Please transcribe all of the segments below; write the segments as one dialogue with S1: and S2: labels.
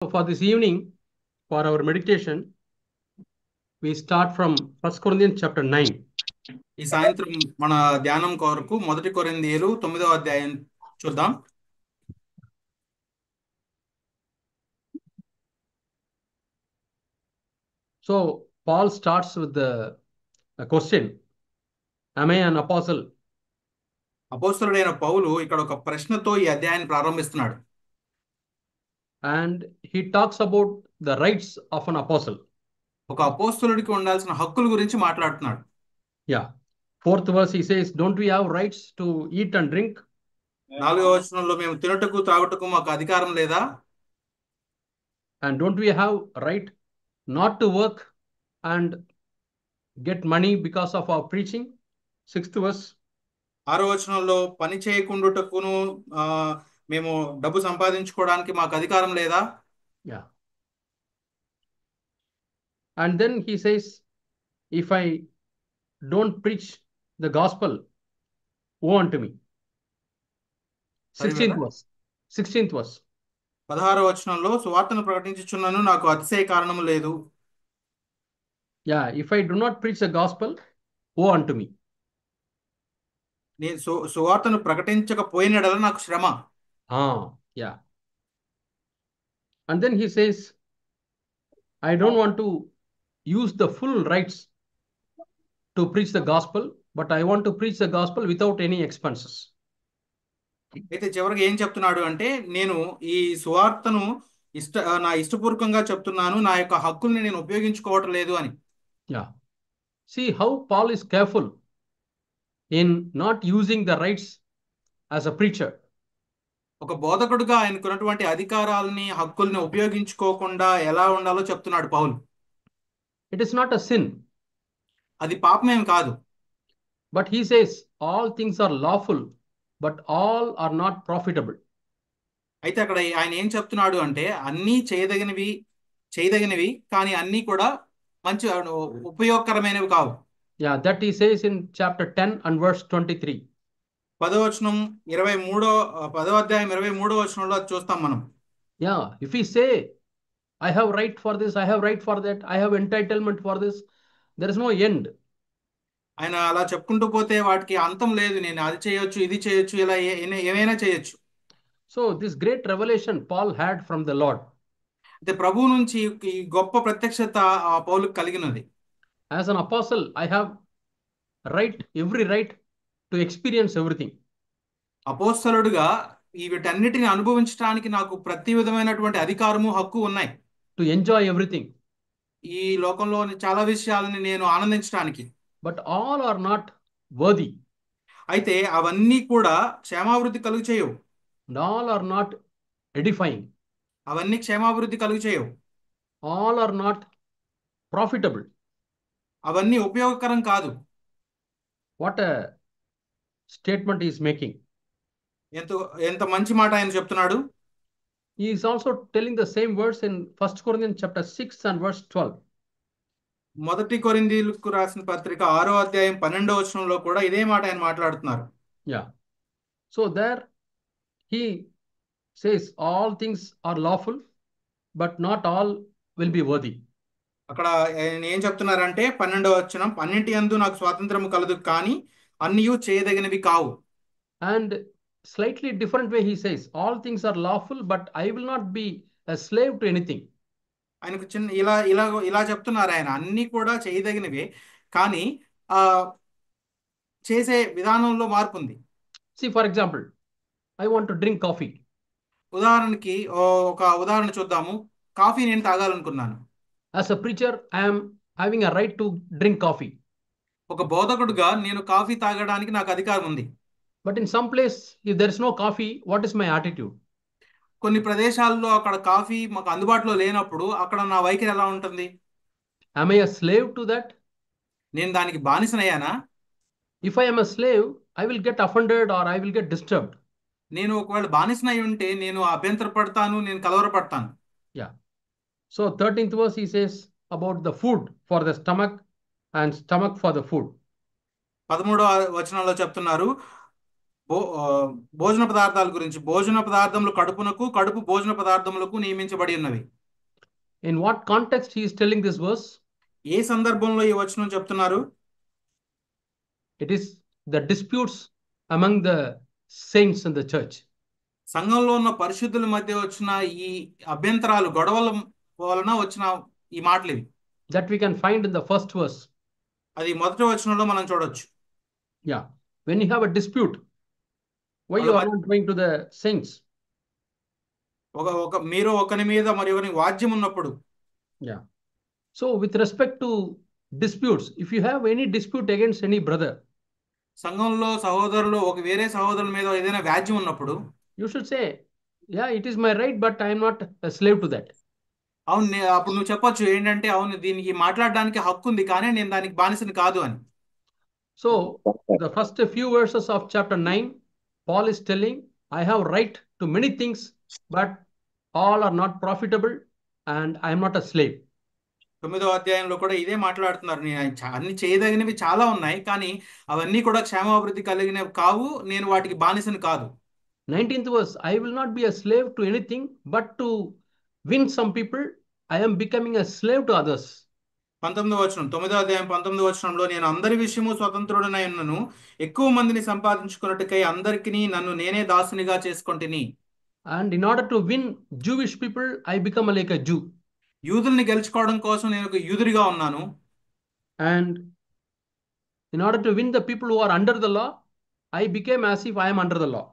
S1: So for this evening, for our meditation, we start from 1 Corinthians chapter 9.
S2: ఈ సాయంత్రం మన ధ్యానం కొరకు 1 కొరింథీయులు 9వ అధ్యాయం చూద్దాం.
S1: So Paul starts with a question. Am I an apostle?
S2: అపోస్తలుడైన పౌలు ఇక్కడ ఒక ప్రశ్నతో ఈ అధ్యాయాన్ని ప్రారంభిస్తున్నాడు.
S1: And he talks about the rights of an apostle.
S2: ఒక అపోస్తలుడికి ఉండాల్సిన హక్కుల గురించి మాట్లాడుతున్నాడు.
S1: Yeah. Fourth verse he says, don't we have rights to eat and drink?
S2: 4వ వచనంలో మేము తినుటకు త్రాగుటకు మాకు అధికారం లేదా?
S1: And don't we have right not to work and get money because of our preaching? 6th verse.
S2: 6వ వచనంలో పని చేయకుండుటకును మేము డబ్బు సంపాదించుకోవడానికి మాకు అధికారం లేదా?
S1: Yeah. And then he says, if I don't preach the gospel, woe unto me. 16th verse. 16th verse.
S2: 16వ వచనంలో సువార్తను ప్రకటించుచున్నాను, నాకు అతిశయ కారణము లేదు.
S1: Yeah, if I do not preach the gospel, woe unto me.
S2: నేను సువార్తను ప్రకటించకపోయినడల నాకు శ్రమ.
S1: Yeah. And then he says, I don't want to use the full rights to preach the gospel, but I want to preach the gospel without any expenses.
S2: అయితే చివరికి ఏం చెప్తున్నాడు అంటే, నేను ఈ సువార్తను నా ఇష్టపూర్వకంగా చెప్తున్నాను, నా యొక్క హక్కుల్ని నేను ఉపయోగించుకోవటం లేదు అని.
S1: Yeah. See how Paul is careful in not using the rights as a preacher.
S2: ఒక బోధకుడుగా ఆయనకున్నటువంటి అధికారాలని హక్కుల్ని ఉపయోగించుకోకుండా ఎలా ఉండాలో చెప్తున్నాడు పౌలు.
S1: It is not a sin.
S2: అది పాపమేం కాదు.
S1: But he says all things are lawful, but all are not profitable.
S2: అయితే అక్కడ ఆయన ఏం చెప్తున్నాడు అంటే, అన్నీ చేయదగినవి కానీ అన్నీ కూడా మంచి ఉపయోగకరమైనవి కావు.
S1: Yeah, that he says in chapter 10 and verse 23.
S2: 10వ అధ్యాయం 23వ వచనంలో అది చూస్తాం మనం.
S1: Yeah, if we say, I have right for this, I have right for that, I have entitlement for this, there is no end.
S2: ఆయన అలా చెప్పుకుంటూ పోతే వాటికి అంతం లేదు. నేను అది చేయొచ్చు, ఇది చేయొచ్చు, ఇలా ఏమైనా చేయొచ్చు.
S1: So this great revelation Paul had from the Lord.
S2: అయితే ప్రభువు నుంచి ఈ గొప్ప ప్రత్యక్షత ఆ పౌలుకు కలిగినది.
S1: As an apostle, I have every right to experience everything.
S2: అపోస్తలుడుగా వీటన్నిటిని అనుభవించడానికి నాకు ప్రతి విధమైనటువంటి అధికారము, హక్కు ఉన్నాయి.
S1: To enjoy everything.
S2: ఈ లోకంలోని చాలా విషయాలని నేను ఆనందించడానికి.
S1: But all are not worthy.
S2: అయితే అవన్నీ కూడా క్షేమాభివృద్ధి కలుగు చేయవు.
S1: And all are not edifying.
S2: అవన్నీ క్షేమాభివృద్ధి కలుగు చేయవు.
S1: All are not profitable.
S2: అవన్నీ ఉపయోగకరం కాదు.
S1: What a statement he is making.
S2: ఎంత మంచి మాట ఆయన చెప్తున్నాడు.
S1: He is also telling the same verse in 1 Corinthians chapter 6 and verse 12.
S2: 1 కొరింథీయులకు రాసిన పత్రిక 6వ అధ్యాయం 12వ వచనంలో కూడా ఇదే మాట ఆయన మాట్లాడుతున్నారు.
S1: Yeah. So there he says all things are lawful, but not all will be worthy.
S2: అక్కడ ఆయన ఏం చెప్తున్నారంటే 12వ వచనం, అన్నింటి యందు నాకు స్వాతంత్రము కలదు, కానీ అన్నియు చేయదగినవి కావు.
S1: And slightly different way he says all things are lawful, but I will not be a slave to anything.
S2: ఆయనకు ఇలా చెప్తున్నారు ఆయన, అన్ని కూడా చేయదగినవే కానీ చేసే విధానంలో మార్పు ఉంది.
S1: See, for example, I want to drink coffee.
S2: ఉదాహరణకి ఒక ఉదాహరణ చూద్దాము. కాఫీ నేను తాగాలనుకున్నాను.
S1: As a preacher, I am having a right to drink coffee.
S2: ఒక బోధకుడుగా నేను కాఫీ తాగడానికి నాకు అధికారం ఉంది.
S1: But in some place, if there is no coffee, what is my attitude?
S2: కొన్ని ప్రదేశాల్లో అక్కడ కాఫీ మాకు అందుబాటులో లేనప్పుడు అక్కడ నా వైఖరి ఎలా ఉంటుంది?
S1: Am I a slave to that?
S2: నేను దానికి బానిసనయ్యానా?
S1: If I am a slave, I will get offended or I will get disturbed.
S2: నేను ఒకవేళ బానిసనై ఉంటే నేను అభ్యంతరపడతాను, నేను కలవరపడతాను.
S1: Yeah. So 13th verse he says about the food for the stomach and stomach for the food.
S2: 13వ వచనంలో చెప్తున్నారు, భోజన పదార్థాల గురించి, భోజన పదార్థములు కడుపునకు, కడుపు భోజన పదార్థములకు నియమించబడి ఉన్నవి.
S1: In what context he is telling this verse?
S2: ఏ సందర్భంలో ఈ వచనం చెప్తున్నారు?
S1: It is the disputes among the saints in the church.
S2: సంఘంలో ఉన్న పరిశుద్ధుల మధ్య వచ్చిన ఈ అభ్యంతరాలు, గొడవల వలన వచ్చిన ఈ మాటలు ఇవి.
S1: That we can find in the first verse.
S2: అది మొదటి వచనంలో మనం చూడొచ్చు.
S1: Yeah. When you have a dispute, why you are not going to the saints?
S2: మీరు ఒకరి మీద మరి ఒకరి వాద్యం ఉన్నప్పుడు.
S1: Yeah. So with respect to disputes, if you have any dispute against any brother,
S2: సంఘంలో సహోదరులు వేరే సహోదరుల మీద ఏదైనా వ్యాజ్యం ఉన్నప్పుడు,
S1: you should say, yeah, it is my right, but I am not a slave to that.
S2: అవును, అప్పుడు నువ్వు చెప్పొచ్చు ఏంటంటే, అవును దీనికి మాట్లాడడానికి హక్కు ఉంది, కానీ నేను దానికి బానిసని కాదు అని.
S1: So the first few verses of chapter 9, Paul is telling, I have right to many things, but all are not profitable and I am not a slave.
S2: 9వ అధ్యాయంలో కూడా ఇదే మాట్లాడుతున్నారు. నేను అన్ని చేయదగినవి చాలా ఉన్నాయి, కానీ అవన్నీ కూడా క్షేమాభివృద్ధి కలిగినవి కావు, నేను వాటికి బానిసని కాదు.
S1: 19th verse, I will not be a slave to anything, but to win some people, I am becoming a slave to others.
S2: 19వ వచనం, 9వ అధ్యాయం 19వ వచనంలో, నేను అందరి విషయము స్వతంత్రుడనై ఉన్నను, ఎక్కువ మందిని సంపాదించుకున్నట్టుకై అందరికీ నన్ను నేనే దాసునిగా చేసుకొంటిని.
S1: And in order to win Jewish people, I become like a Jew.
S2: యూదుల్ని గెలుచుకోవడం కోసం నేను ఒక యూదుడిగా ఉన్నాను.
S1: And in order to win the people who are under the law, I became as if I am under the law.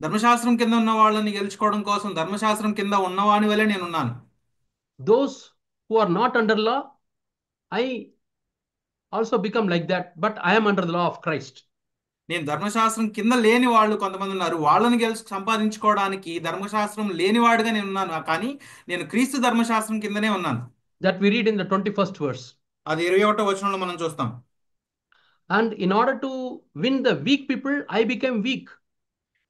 S2: ధర్మశాస్త్రం కింద ఉన్న వాళ్ళని గెలుచుకోవడం కోసం ధర్మశాస్త్రం కింద ఉన్నవాని వలె నేనున్నాను.
S1: Those who are not under law, I also become like that, but I am under the law of Christ.
S2: నేను ధర్మశాస్త్రం కింద లేని వాళ్ళు కొంతమంది ఉన్నారు, వాళ్ళని సంపాదించుకోవడానికి ధర్మశాస్త్రం లేనివాడుగా నేను ఉన్నాను, కానీ నేను క్రీస్తు ధర్మశాస్త్రం కిందనే ఉన్నాను.
S1: That we read in the 21st verse.
S2: అది 21వ వచనంలో మనం చూస్తాం.
S1: And in order to win the weak people, I became weak.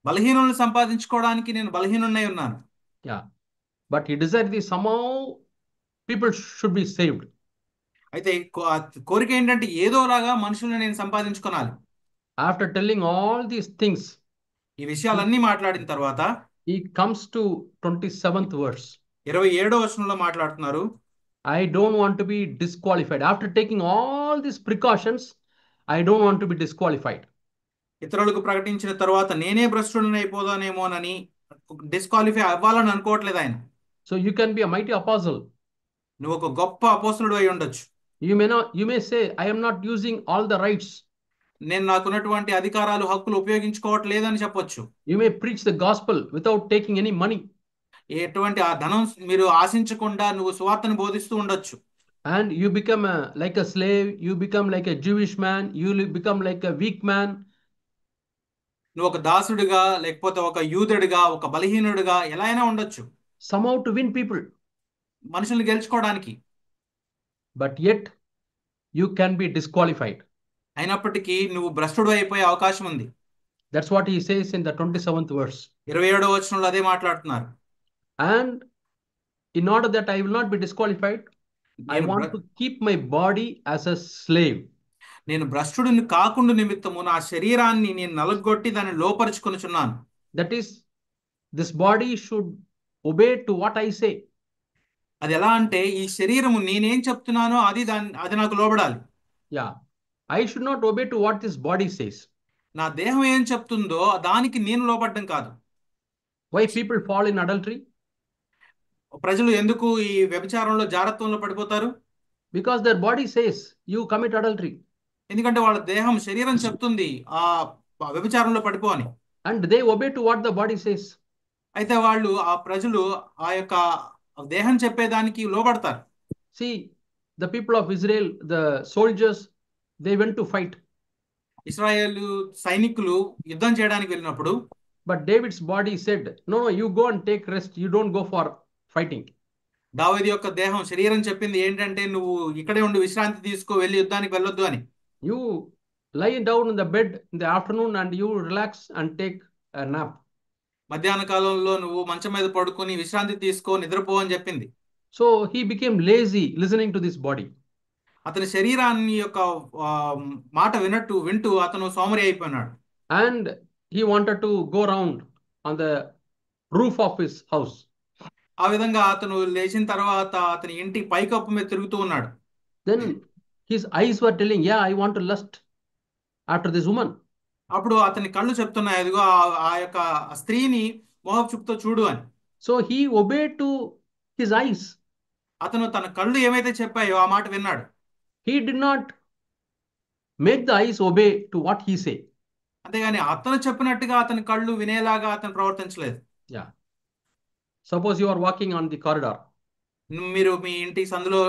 S2: బలహీనులను సంపాదించుకోవడానికి నేను బలహీనున్నై ఉన్నాను.
S1: Yeah, but he desired this somehow people should be saved.
S2: అయితే కోరిక ఏంటంటే, ఏదోలాగా మనుషుల్ని నేను సంపాదించుకోవాలి.
S1: After telling all these things,
S2: ఈ విషయాలన్నీ మాట్లాడిన తర్వాత
S1: he comes to 27th verse.
S2: 27వ వచనంలో మాట్లాడుతున్నారు,
S1: I don't want to be disqualified. After taking all these precautions, I don't want to be disqualified.
S2: ఇతరులకు ప్రకటించిన తర్వాత నేనే భ్రష్టుడిని అయిపోదానేమోనని డిస్క్వాలిఫై అవ్వాలని అనుకోవట్లేదు ఆయన.
S1: So you can be a mighty apostle.
S2: నువ్వు ఒక గొప్ప అపోస్తలుడు అయి ఉండొచ్చు.
S1: You may say, I am not using all the rights.
S2: నేను నాకున్నటువంటి అధికారాలు, హక్కులు ఉపయోగించుకోవట్లేదని చెప్పొచ్చు.
S1: You may preach the gospel without taking any money.
S2: ఎటువంటి ఆ ధనం మీరు ఆశించకుండా నువ్వు సువార్తను బోధిస్తూ ఉండొచ్చు.
S1: And you become like a slave, you become like a Jewish man, you become like a weak man.
S2: నువ్వు ఒక దాసుడిగా, లేకపోతే ఒక యూదుడిగా, ఒక బలహీనుడిగా ఎలా అయినా ఉండొచ్చు,
S1: somehow to win people.
S2: మనుషుల్ని గెలుచుకోవడానికి.
S1: But yet you can be disqualified.
S2: అయినప్పటికీ నువ్వు భ్రష్టుడు అయిపోయే అవకాశం ఉంది.
S1: That's what he says in the 27th verse.
S2: 27వ వచనంలో అదే మాట్లాడుతున్నారు.
S1: And in order that I will not be disqualified, I want to keep my body as a slave.
S2: నేను భ్రష్టుడిని కాకుండా నిమిత్తము నా శరీరాన్ని నేను నలగొట్టి దాన్ని లోపరుచుకొనుచున్నాను.
S1: That is, this body should obey to what I say.
S2: అది ఎలా అంటే, ఈ శరీరము నేనేం చెప్తున్నానో అది నాకు లోబడాలి.
S1: Yeah, I should not obey to what this body says.
S2: నా దేహం ఏం చెప్తుందో దానికి నేను లోబడ్డం కాదు.
S1: Why people fall in adultery?
S2: ప్రజలు ఎందుకు ఈ వ్యభిచారంలో, జారత్వంలో పడిపోతారు?
S1: Because their body says you commit adultery.
S2: ఎందుకంటే వాళ్ళ దేహం, శరీరం చెప్తుంది ఆ వ్యభిచారంలో పడిపో అని.
S1: And they obey to what the body says.
S2: అయితే వాళ్ళు, ఆ ప్రజలు ఆ యొక్క దేహం చెప్పేదానికి లోబడతారు.
S1: See, the people of Israel, the soldiers, they went to fight.
S2: ఇశ్రాయేలు సైనికులు యుద్ధం చేయడానికి వెళ్ళినప్పుడు,
S1: but David's body said, no, you go and take rest, you don't go for fighting.
S2: దావీదు యొక్క దేహం, శరీరం చెప్పింది ఏంటంటే, నువ్వు ఇక్కడే ఉండి విశ్రాంతి తీసుకో, వెళ్ళి యుద్ధానికి వెళ్ళొద్దు అని.
S1: You lie down in the bed in the afternoon and you relax and take a nap.
S2: మధ్యాహ్న కాలంలో నువ్వు మంచం మీద పడుకొని విశ్రాంతి తీసుకో, నిద్రపో అని చెప్పింది.
S1: So he became lazy listening to this body.
S2: అతని శరీరాన్ని యొక్క మాట వింటూ అతను సోమరి అయిపోయినాడు.
S1: And he wanted to go around on the roof of his house.
S2: ఆ విధంగా అతను లేచిన తర్వాత అతని ఇంటి పైకప్పు మీద తిరుగుతూ ఉన్నాడు.
S1: Then his eyes were telling, yeah, I want to lust after this woman.
S2: అప్పుడు అతని కళ్ళు చెప్తున్నాయి, అదిగో ఆ యొక్క స్త్రీని మోహపు చూపుతో చూడు అని.
S1: So he obeyed to his eyes.
S2: అతను తన కళ్ళు ఏమైతే చెప్పాయో ఆ మాట విన్నాడు.
S1: He did not make the eyes obey to what he say.
S2: అంతేగాని అతను చెప్పినట్టుగా అతని కళ్ళు వినేలాగా అతను ప్రవర్తించలేదు.
S1: Yeah. Suppose you are walking on the corridor
S2: మీరు మీ ఇంటి సందులో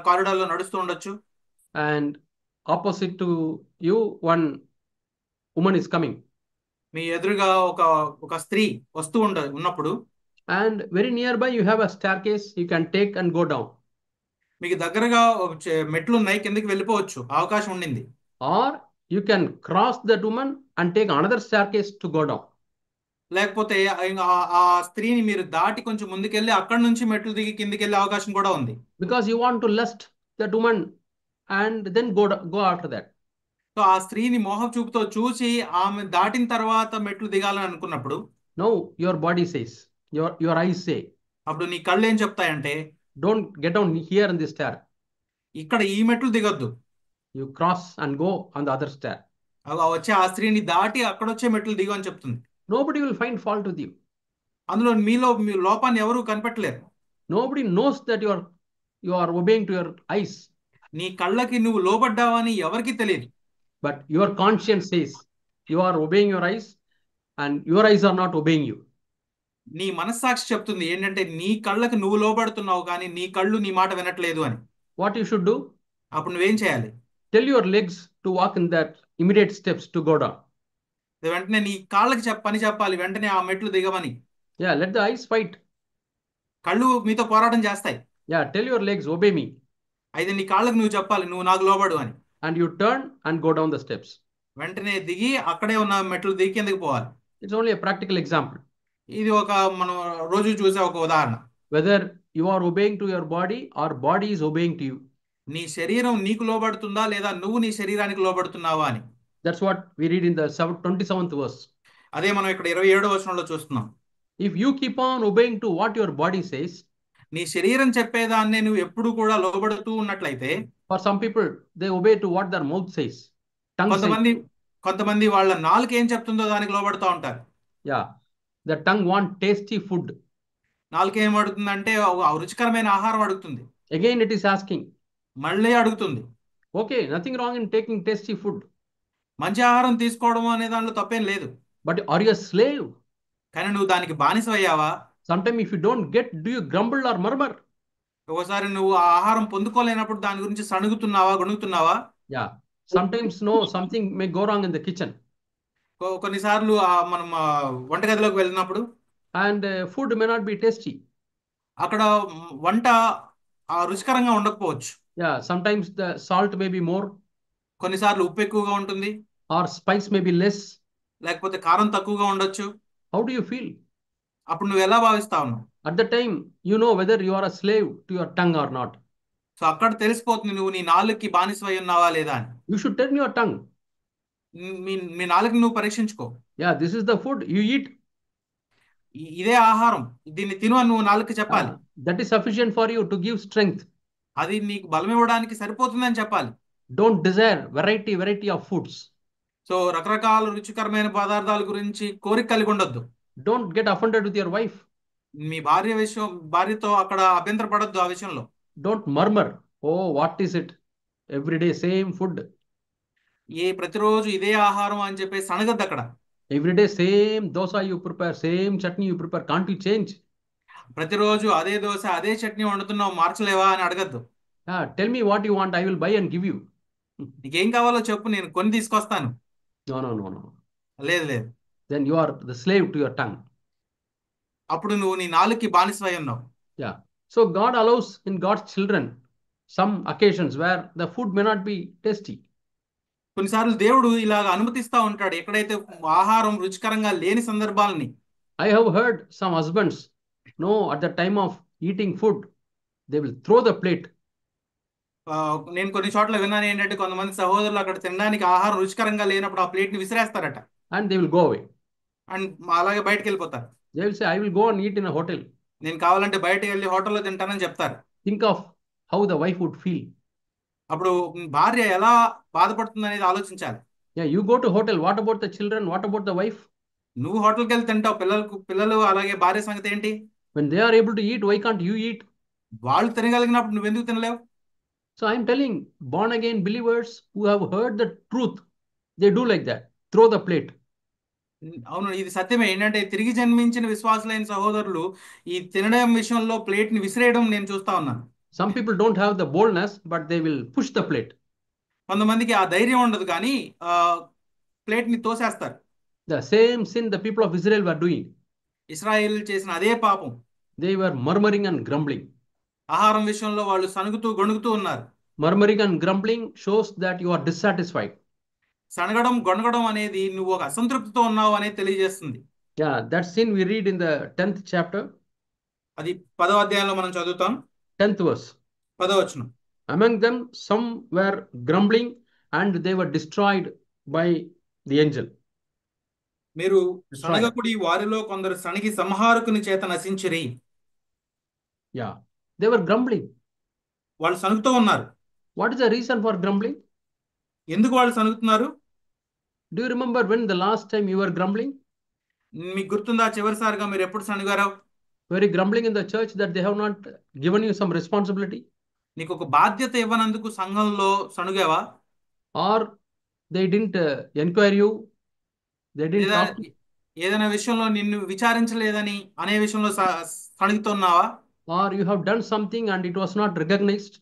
S2: కారిడార్లో నడుస్తూ ఉండొచ్చు.
S1: and opposite to you one woman is coming.
S2: మీ ఎదురుగా ఒక స్త్రీ వస్తూ ఉన్నప్పుడు
S1: And very nearby you have a staircase you can take and go down.
S2: మీకు దగ్గరగా మెట్లు ఉన్నాయి, కిందకి వెళ్ళిపోవచ్చు, అవకాశం ఉండింది.
S1: Or you can cross that woman and take another staircase to go down.
S2: లేకపోతే ఆ స్త్రీని మీరు దాటి కొంచెం ముందుకెళ్ళి అక్కడి నుంచి మెట్లు దిగి కిందికి వెళ్ళే అవకాశం కూడా ఉంది.
S1: Because you want to lust that woman and then go after that.
S2: So ఆ స్త్రీని మోహపు చూపుతో చూసి ఆమె దాటిన తర్వాత మెట్లు దిగాలని అనుకున్నప్పుడు
S1: No, your body says, your eyes say,
S2: అప్పుడు నీ కళ్ళు ఏం చెప్తాయంటే,
S1: don't get down here in this stair.
S2: ఇక్కడ ఈ మెట్లు దిగొద్దు,
S1: You cross and go on the other stair.
S2: వచ్చే ఆ స్త్రీని దాటి అక్కడొచ్చే మెట్లు దిగు అని చెప్తుంది.
S1: Nobody will find fault with you.
S2: అందులో మీ లోపాన్ని ఎవరు కనిపెట్టలేరు.
S1: Nobody knows that you are obeying to your eyes.
S2: నీ కళ్ళకి నువ్వు లోబడ్డావని ఎవరికి తెలియదు.
S1: But your conscience says you are obeying your eyes and your eyes are not obeying you.
S2: నీ మనస్సాక్షి చెప్తుంది ఏంటంటే నీ కళ్ళకి నువ్వు లోబడుతున్నావు కానీ నీ కళ్ళు నీ మాట వినట్లేదు అని.
S1: What you should do?
S2: అప్పుడు నువ్వేం చేయాలి?
S1: Tell your legs to walk in that immediate steps to go down.
S2: వెంటనే నీ కాళ్ళకి పని చెప్పాలి, వెంటనే ఆ మెట్లు దిగమని.
S1: Yeah, let the eyes fight.
S2: కళ్ళు మీతో పోరాటం చేస్తాయి.
S1: Yeah, tell your legs, obey me.
S2: అయితే నీ కాళ్ళకి నువ్వు చెప్పాలి, నువ్వు నాకు లోబడు అని.
S1: And you turn and go down the steps.
S2: వెంటనే దిగి అక్కడే ఉన్న మెట్లు దిగి కిందకి పోవాలి.
S1: It's only a practical example.
S2: ఇది మనం రోజు చూసే ఒక ఉదాహరణ.
S1: Whether you are obeying to your body or body is obeying to you.
S2: నీ శరీరం నీకు లోబడుతుందా లేదా నువ్వు నీ శరీరానికి లోబడుతున్నావా అని.
S1: That's what we read in the 27th verse.
S2: అదే మనం ఇక్కడ 27వ వచనంలో చూస్తున్నాం.
S1: If you keep on obeying to what your body says,
S2: నీ శరీరం చెప్పేదాన్నే నువ్వు ఎప్పుడు కూడా లోబడుతూ ఉన్నట్లయితే,
S1: for some people they obey to what their mouth says. Tongue says.
S2: కొంతమంది వాళ్ళ నాలుక ఏం చెప్తుందో దానికి లోబడుతూ ఉంటారు.
S1: Yeah, the tongue want tasty food.
S2: నాలుక ఏం అడుగుతుందంటే రుచికరమైన ఆహారం అడుగుతుంది.
S1: Again it is asking.
S2: మళ్ళీ అడుగుతుంది.
S1: Okay, nothing wrong in taking tasty food.
S2: మంచి ఆహారం తీసుకోవడం అనే దానిలో తప్పేం లేదు.
S1: But are you a slave?
S2: కానీ నువ్వు దానికి బానిసయ్యావా?
S1: Sometimes if you don't get, do you grumble or murmur?
S2: ఒకసారి నువ్వు ఆ ఆహారం పొందుకోలేనప్పుడు దాని గురించి సణుగుతున్నావా, గొణుగుతున్నావా?
S1: Yeah, sometimes no, something may go wrong in the kitchen.
S2: కొన్నిసార్లు మనం వంటగదిలోకి వెళ్ళినప్పుడు
S1: and food may not be tasty.
S2: అక్కడ వంట రుచికరంగా ఉండకపోవచ్చు.
S1: Yeah, sometimes the salt may be more.
S2: కొన్నిసార్లు ఉప్పు ఎక్కువగా ఉంటుంది.
S1: Or spice may be less.
S2: లేకపోతే కారం తక్కువగా ఉండొచ్చు.
S1: How do you feel?
S2: అప్పుడు నువ్వు ఎలా భావిస్తావు?
S1: At the time you know whether you are a slave to your tongue or not.
S2: So అక్కడ తెలిసిపోతుంది నువ్వు నీ నాలుకకి బానిసవై ఉన్నావా లేదా అని.
S1: You should turn your tongue.
S2: మీ నాలుకని నువ్వు పరీక్షించుకో.
S1: Yeah, this is the food you eat.
S2: ఇదే ఆహారం, దీన్ని తిను అని నువ్వు నాలుకకి చెప్పాలి.
S1: That is sufficient for you to give strength.
S2: అది నీకు బలం ఇవ్వడానికి సరిపోతుందని చెప్పాలి.
S1: Don't desire variety of foods.
S2: So రకరకాల రుచికరమైన పదార్థాల గురించి కోరిక కలిగి ఉండొద్దు.
S1: Don't get offended with your wife.
S2: మీ భార్యతో అక్కడ అభ్యంతర పడొద్దు ఆ విషయంలో.
S1: Don't murmur. Oh, what is it? Every day same food.
S2: ప్రతిరోజు ఇదే ఆహారం అని చెప్పి సనగద్దు అక్కడ.
S1: Every day same dosa you prepare, same chutney you prepare. Can't you change?
S2: ప్రతిరోజు అదే దోశ అదే చట్నీ వండుతున్నావు, మార్చలేవా అని అడగద్దు.
S1: Tell me what you want, I will buy and give you.
S2: నీకేం కావాలో చెప్పు, నేను కొని తీసుకొస్తాను.
S1: No.
S2: లేదు.
S1: Then you are the slave to your tongue.
S2: అప్పుడు నువ్వు నీ నాలుకకి బానిసవై ఉన్నావు.
S1: Yeah. So God allows in God's children some occasions where the food may not be tasty.
S2: కొన్నిసార్లు దేవుడు ఇలాగ అనుమతిస్తా ఉంటాడు ఎక్కడైతే ఆహారం రుచికరంగా లేని సందర్భాలని.
S1: I have heard some husbands, no, at the time of eating food, they will throw the plate.
S2: నేను కొన్ని చోట్ల విన్నాను ఏంటంటే కొంతమంది సహోదరులు అక్కడ తినడానికి ఆహారం రుచికరంగా లేనప్పుడు ఆ ప్లేట్ ని విసిరేస్తారట.
S1: And they will go away.
S2: And అలాగే బయటకు వెళ్ళిపోతారు.
S1: They will say, I will go and eat in a hotel.
S2: నేను కావాలంటే బయటకు వెళ్ళి హోటల్లో తింటానని చెప్తారు.
S1: Think of how the wife would feel.
S2: అప్పుడు భార్య ఎలా బాధపడుతుంది అనేది ఆలోచించాలి.
S1: Yeah, you go to hotel. What about the children? What about the wife?
S2: నువ్వు హోటల్కి వెళ్ళి తింటావు, పిల్లలు అలాగే భార్య సంగతి ఏంటి?
S1: When they are able to eat, why can't you eat?
S2: వాళ్ళు తినగలిగినప్పుడు నువ్వెందుకు తినలేవు?
S1: So I'm telling born again believers who have heard the truth, they do like that. Throw the plate.
S2: అవును, ఇది సత్యమే. ఏంటంటే తిరిగి జన్మించిన విశ్వాసులైన సహోదరులు ఈ తినడం విషయంలో ప్లేట్ ని విసిరేయడం నేను చూస్తా ఉన్నాను.
S1: Some people don't have the boldness, but they will push the plate.
S2: కొంతమందికి ఆ ధైర్యం ఉండదు, కానీ ప్లేట్ ని తోసేస్తారు.
S1: The same sin the people of Israel were doing.
S2: Israel చేసిన అదే పాపం.
S1: They were murmuring and grumbling.
S2: ఆహారం విషయంలో వాళ్ళు సణుగుతూ గొణుగుతూ ఉన్నారు.
S1: Murmuring and grumbling shows that you are dissatisfied.
S2: సనగడం గొణగడం అనేది నువ్వు ఒక అసంతృప్తితో ఉన్నావు అనేది తెలియజేస్తుంది.
S1: Yeah, that sin we read in the 10th chapter.
S2: అది 10వ అధ్యాయంలో మనం చదువుతాం.
S1: 10th verse.
S2: 10వ వచనం.
S1: Among them some were grumbling and they were destroyed by the angel.
S2: మీరు సనగకుడి వారిలో కొందరు సణిగి సంహారకుని చేత నశించిరి.
S1: Yeah, they were grumbling.
S2: వాళ్ళు సణుగుతూ ఉన్నారు.
S1: What is the reason for grumbling?
S2: ఎందుకు వాళ్ళు సణుగుతున్నారు?
S1: Do you remember when the last time you were grumbling?
S2: మీకు గుర్తుందా చివరిసారిగా మీరు ఎప్పుడు సణుగారో?
S1: Were you grumbling in the church that they have not given you some responsibility?
S2: నీకు ఒక బాధ్యత ఇవ్వనందుకు సంఘంలో సణుగావా?
S1: Or they didn't enquire you? They didn't talk to you?
S2: ఏదైనా విషయంలో నిన్ను విచారించలేదని అనే విషయంలో సణుగుతున్నావా?
S1: Or you have done something and it was not recognized?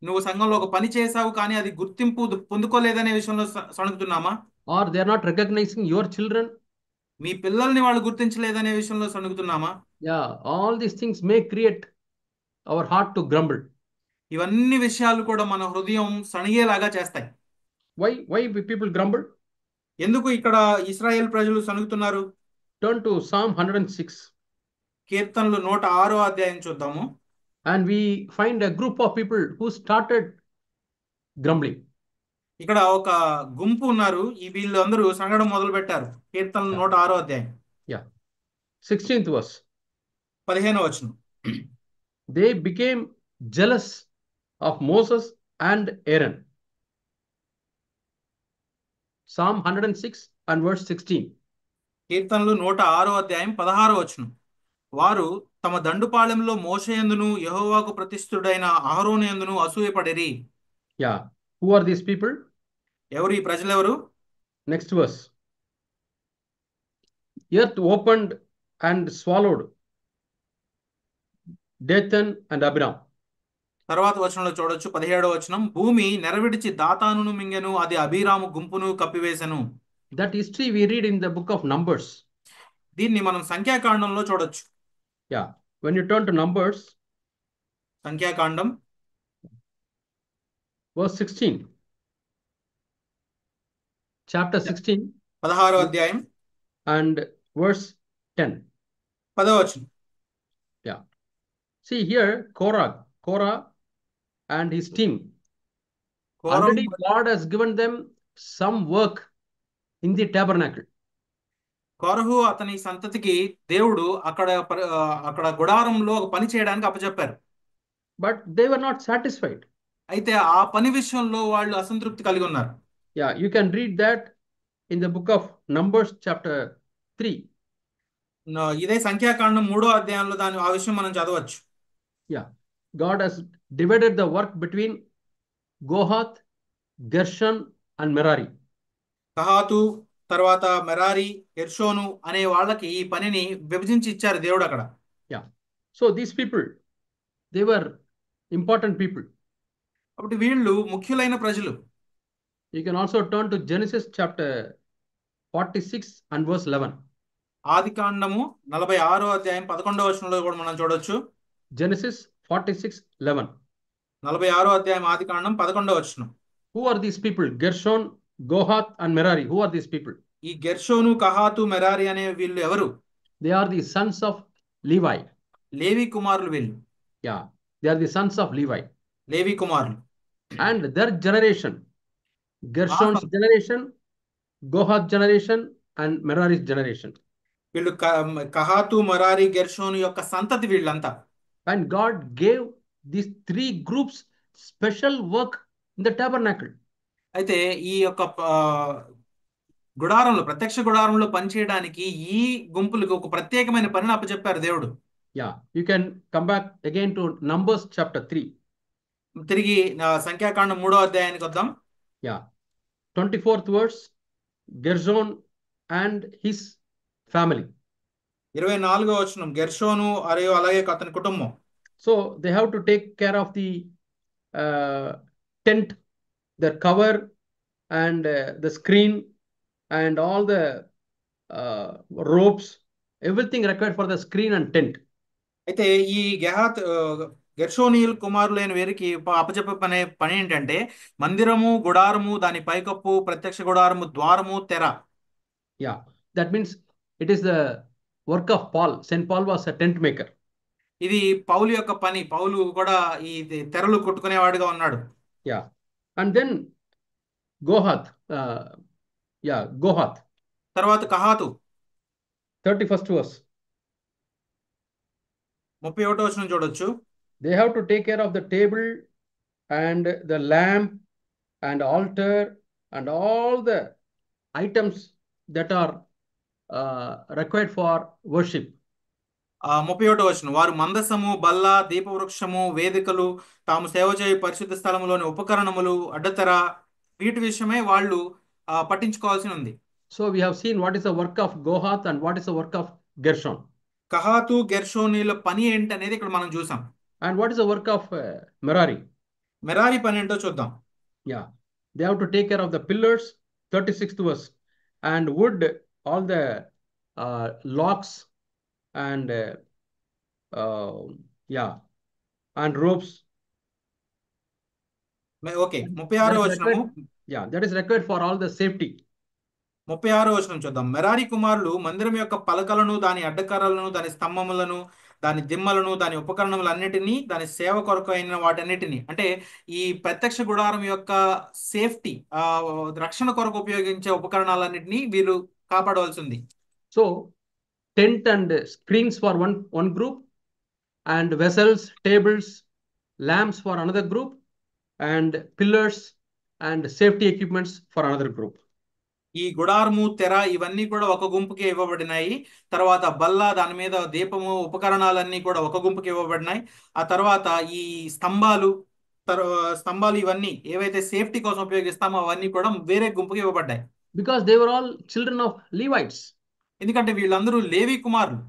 S2: నువ్వు సంఘంలో ఒక పని చేసావు కానీ అది గుర్తింపు పొందుకోలేదనే విషయంలో సణుగుతున్నామా?
S1: Or they are not recognizing your children?
S2: మీ పిల్లల్ని వాళ్ళు గుర్తించలేదనే విషయంలో సణుగుతున్నామా?
S1: Yeah, all these things may create our heart to grumble.
S2: ఇవన్నీ విషయాలు కూడా మన హృదయం సణిగేలాగా చేస్తాయి.
S1: Why people grumble?
S2: ఎందుకు ఇక్కడ ఇశ్రాయేల్ ప్రజలు సణుగుతున్నారు?
S1: Turn to Psalm 106.
S2: కీర్తనలు 106వ అధ్యాయం చూద్దాము.
S1: And we find a group of people who started grumbling.
S2: ఇక్కడ ఒక గుంపు ఉన్నారు, ఈ వీళ్ళందరూ సనగడం మొదలు పెట్టారు. కీర్తనలు 106వ అధ్యాయం.
S1: Yeah. 16th verse.
S2: 15వ వచనం.
S1: They became jealous of Moses and Aaron. Psalm 106 and verse 16.
S2: కీర్తనలు 106వ అధ్యాయం 16వ వచనం. వారు తమ దండుపాళెంలో మోషేయందును యెహోవాకు ప్రతిష్ఠుడైన అహరోను యందును అసూయపడిరి.
S1: Yeah. Who are these people?
S2: ఎవరు ఈ ప్రజలెవరు?
S1: Next verse. Earth opened and swallowed Dathan and Abiram.
S2: తర్వాత వచనంలో చూడొచ్చు 17వ వచనం. భూమి నెరవిడిచి దాతానును మింగెను, అది అబీరాము గుంపును కప్పివేసెను.
S1: That history we read in the book of Numbers.
S2: దీన్ని మనం సంఖ్యాకాండంలో చూడొచ్చు.
S1: Yeah. When you turn to Numbers,
S2: సంఖ్యాకాండం
S1: verse 16. Chapter 16.
S2: 16వ అధ్యాయం
S1: and verse 10.
S2: 10వ వచనం.
S1: Yeah. See here, Korah and his team. Already God has given them some work in the tabernacle.
S2: కోరహు అతని సంతతికి దేవుడు అక్కడ గుడారంలో ఒక పని చేయడానికి అప్పచెప్పారు.
S1: But they were not satisfied.
S2: అయితే ఆ పని విషయంలో వాళ్ళు అసంతృప్తి కలిగి ఉన్నారు.
S1: Yeah, you can read that in the book of Numbers chapter 3.
S2: ఇదే సంఖ్యాకాండం 3వ అధ్యాయంలో ఆ విషయం మనం చదవచ్చు.
S1: Yeah. God has divided the work between Kohath, Gershon and Merari.
S2: కహాతు తర్వాత మెరారి, గెర్షోను అనే వాళ్ళకి ఈ పనిని విభజించి ఇచ్చారు దేవుడు అక్కడ.
S1: Yeah. So these people, they were important people.
S2: కాబట్టి వీళ్ళు ముఖ్యులైన ప్రజలు.
S1: You can also turn to Genesis chapter 46 and verse 11.
S2: ఆదికాండము 46వ అధ్యాయం 11వ వచనంలో కూడా మనం చూడొచ్చు.
S1: Genesis 46:11.
S2: 46వ అధ్యాయం ఆదికాండం 11వ వచనం.
S1: Who are these people? Gershon, Kohath and Merari. Who are these people?
S2: ఈ గెర్షోను, కహాతు, మెరారి అనే వీళ్ళు ఎవరు?
S1: They are the sons of Levi.
S2: లేవి కుమారులు వీళ్ళు.
S1: Yeah, they are the sons of Levi.
S2: లేవి కుమారులు.
S1: And their generation, Gershon's generation, Kohath generation and Merari's generation.
S2: వీళ్ళు కహాతు, మరారి, గెర్షోను యొక్క సంతతి వీళ్ళంతా.
S1: And God gave these three groups special work in the tabernacle.
S2: అయితే ఈ యొక్క గుడారంలో, ప్రత్యక్ష గుడారంలో పనిచేయడానికి ఈ గుంపులకు ఒక ప్రత్యేకమైన పనిని అప్పచెప్పారు దేవుడు.
S1: Yeah, you can come back again to Numbers chapter 3.
S2: తిరిగి సంఖ్యాకాండం 3వ అధ్యాయానికి వద్దాం.
S1: Yeah, 24th verse, Gershon and his family.
S2: 24వ వచనం, గెర్షోను మరియు అలాగే అతని కుటుంబం.
S1: So they have to take care of the uh, tent, the cover, and the screen, and all the ropes, everything required for the screen and tent.
S2: అయితే ఈ గెర్షోనీయుల కుమారులైన వీరికి అప్పచెప్పే పని ఏంటంటే మందిరము, గుడారము, దాని పైకప్పు, ప్రత్యక్ష గుడారము, ద్వారము, తెర.
S1: Yeah, that means it is the work of Paul. Saint Paul was a tent maker.
S2: ఇది పౌలు యొక్క పని. పౌలు కూడా ఈ తెరలు కొట్టుకునేవాడుగా ఉన్నాడు.
S1: Yeah, and then Gohath. Yeah, Gohath.
S2: తర్వాత కహాతు,
S1: 31st verse.
S2: 31వ వచనం చూడొచ్చు.
S1: They have to take care of the table and the lamp and altar and all the items that are required for worship.
S2: 31వ వచనం, వారు మందసము, బల్ల, దీపవృక్షము, వేదికలు, తాము సేవ చేయు పరిశుద్ధ స్థలములోని ఉపకరణములు, అడ్డతెర, వీటి విషయమై వాళ్ళు పట్టించుకోవాల్సి ఉంది.
S1: So we have seen what is the work of Gohath and what is the work of Gershon.
S2: కహాతు, గెర్షోనీల పని ఏంటనేది ఇక్కడ మనం చూసాం.
S1: And what is the work of Merari?
S2: మెరారి పని ఏంటో చూద్దాం.
S1: Yeah, they have to take care of the pillars, 36th verse, and wood, all the locks and yeah, and ropes.
S2: Okay, 36వ వచనము.
S1: Yeah, that is required for all the safety.
S2: 36వ వచనం చూద్దాం. మెరారి కుమారులు మందిరం యొక్క పలకలను, దాని అడ్డకర్రలను, దాని స్తంభములను, దాని దిమ్మలను, దాని ఉపకరణములన్నిటినీ, దాని సేవ కొరకు అయిన వాటన్నిటిని, అంటే ఈ ప్రత్యక్ష గుడారం యొక్క సేఫ్టీ, రక్షణ కొరకు ఉపయోగించే ఉపకరణాలన్నిటినీ వీళ్ళు కాపాడవలసి ఉంది.
S1: So tent and screens for one group, and vessels, tables, lamps for another group, and pillars and safety equipments for another group.
S2: ఈ గుడారము, తెర ఇవన్నీ కూడా ఒక గుంపుకి ఇవ్వబడినాయి. తర్వాత బల్ల, దాని మీద దీపము, ఉపకరణాలన్నీ కూడా ఒక గుంపుకి ఇవ్వబడినాయి. ఆ తర్వాత ఈ స్తంభాలు ఇవన్నీ ఏవైతే సేఫ్టీ కోసం ఉపయోగిస్తామో అవన్నీ కూడా వేరే గుంపుకి ఇవ్వబడ్డాయి.
S1: Because they were all children of Levites.
S2: ఎందుకంటే వీళ్ళందరూ లేవి కుమారులు.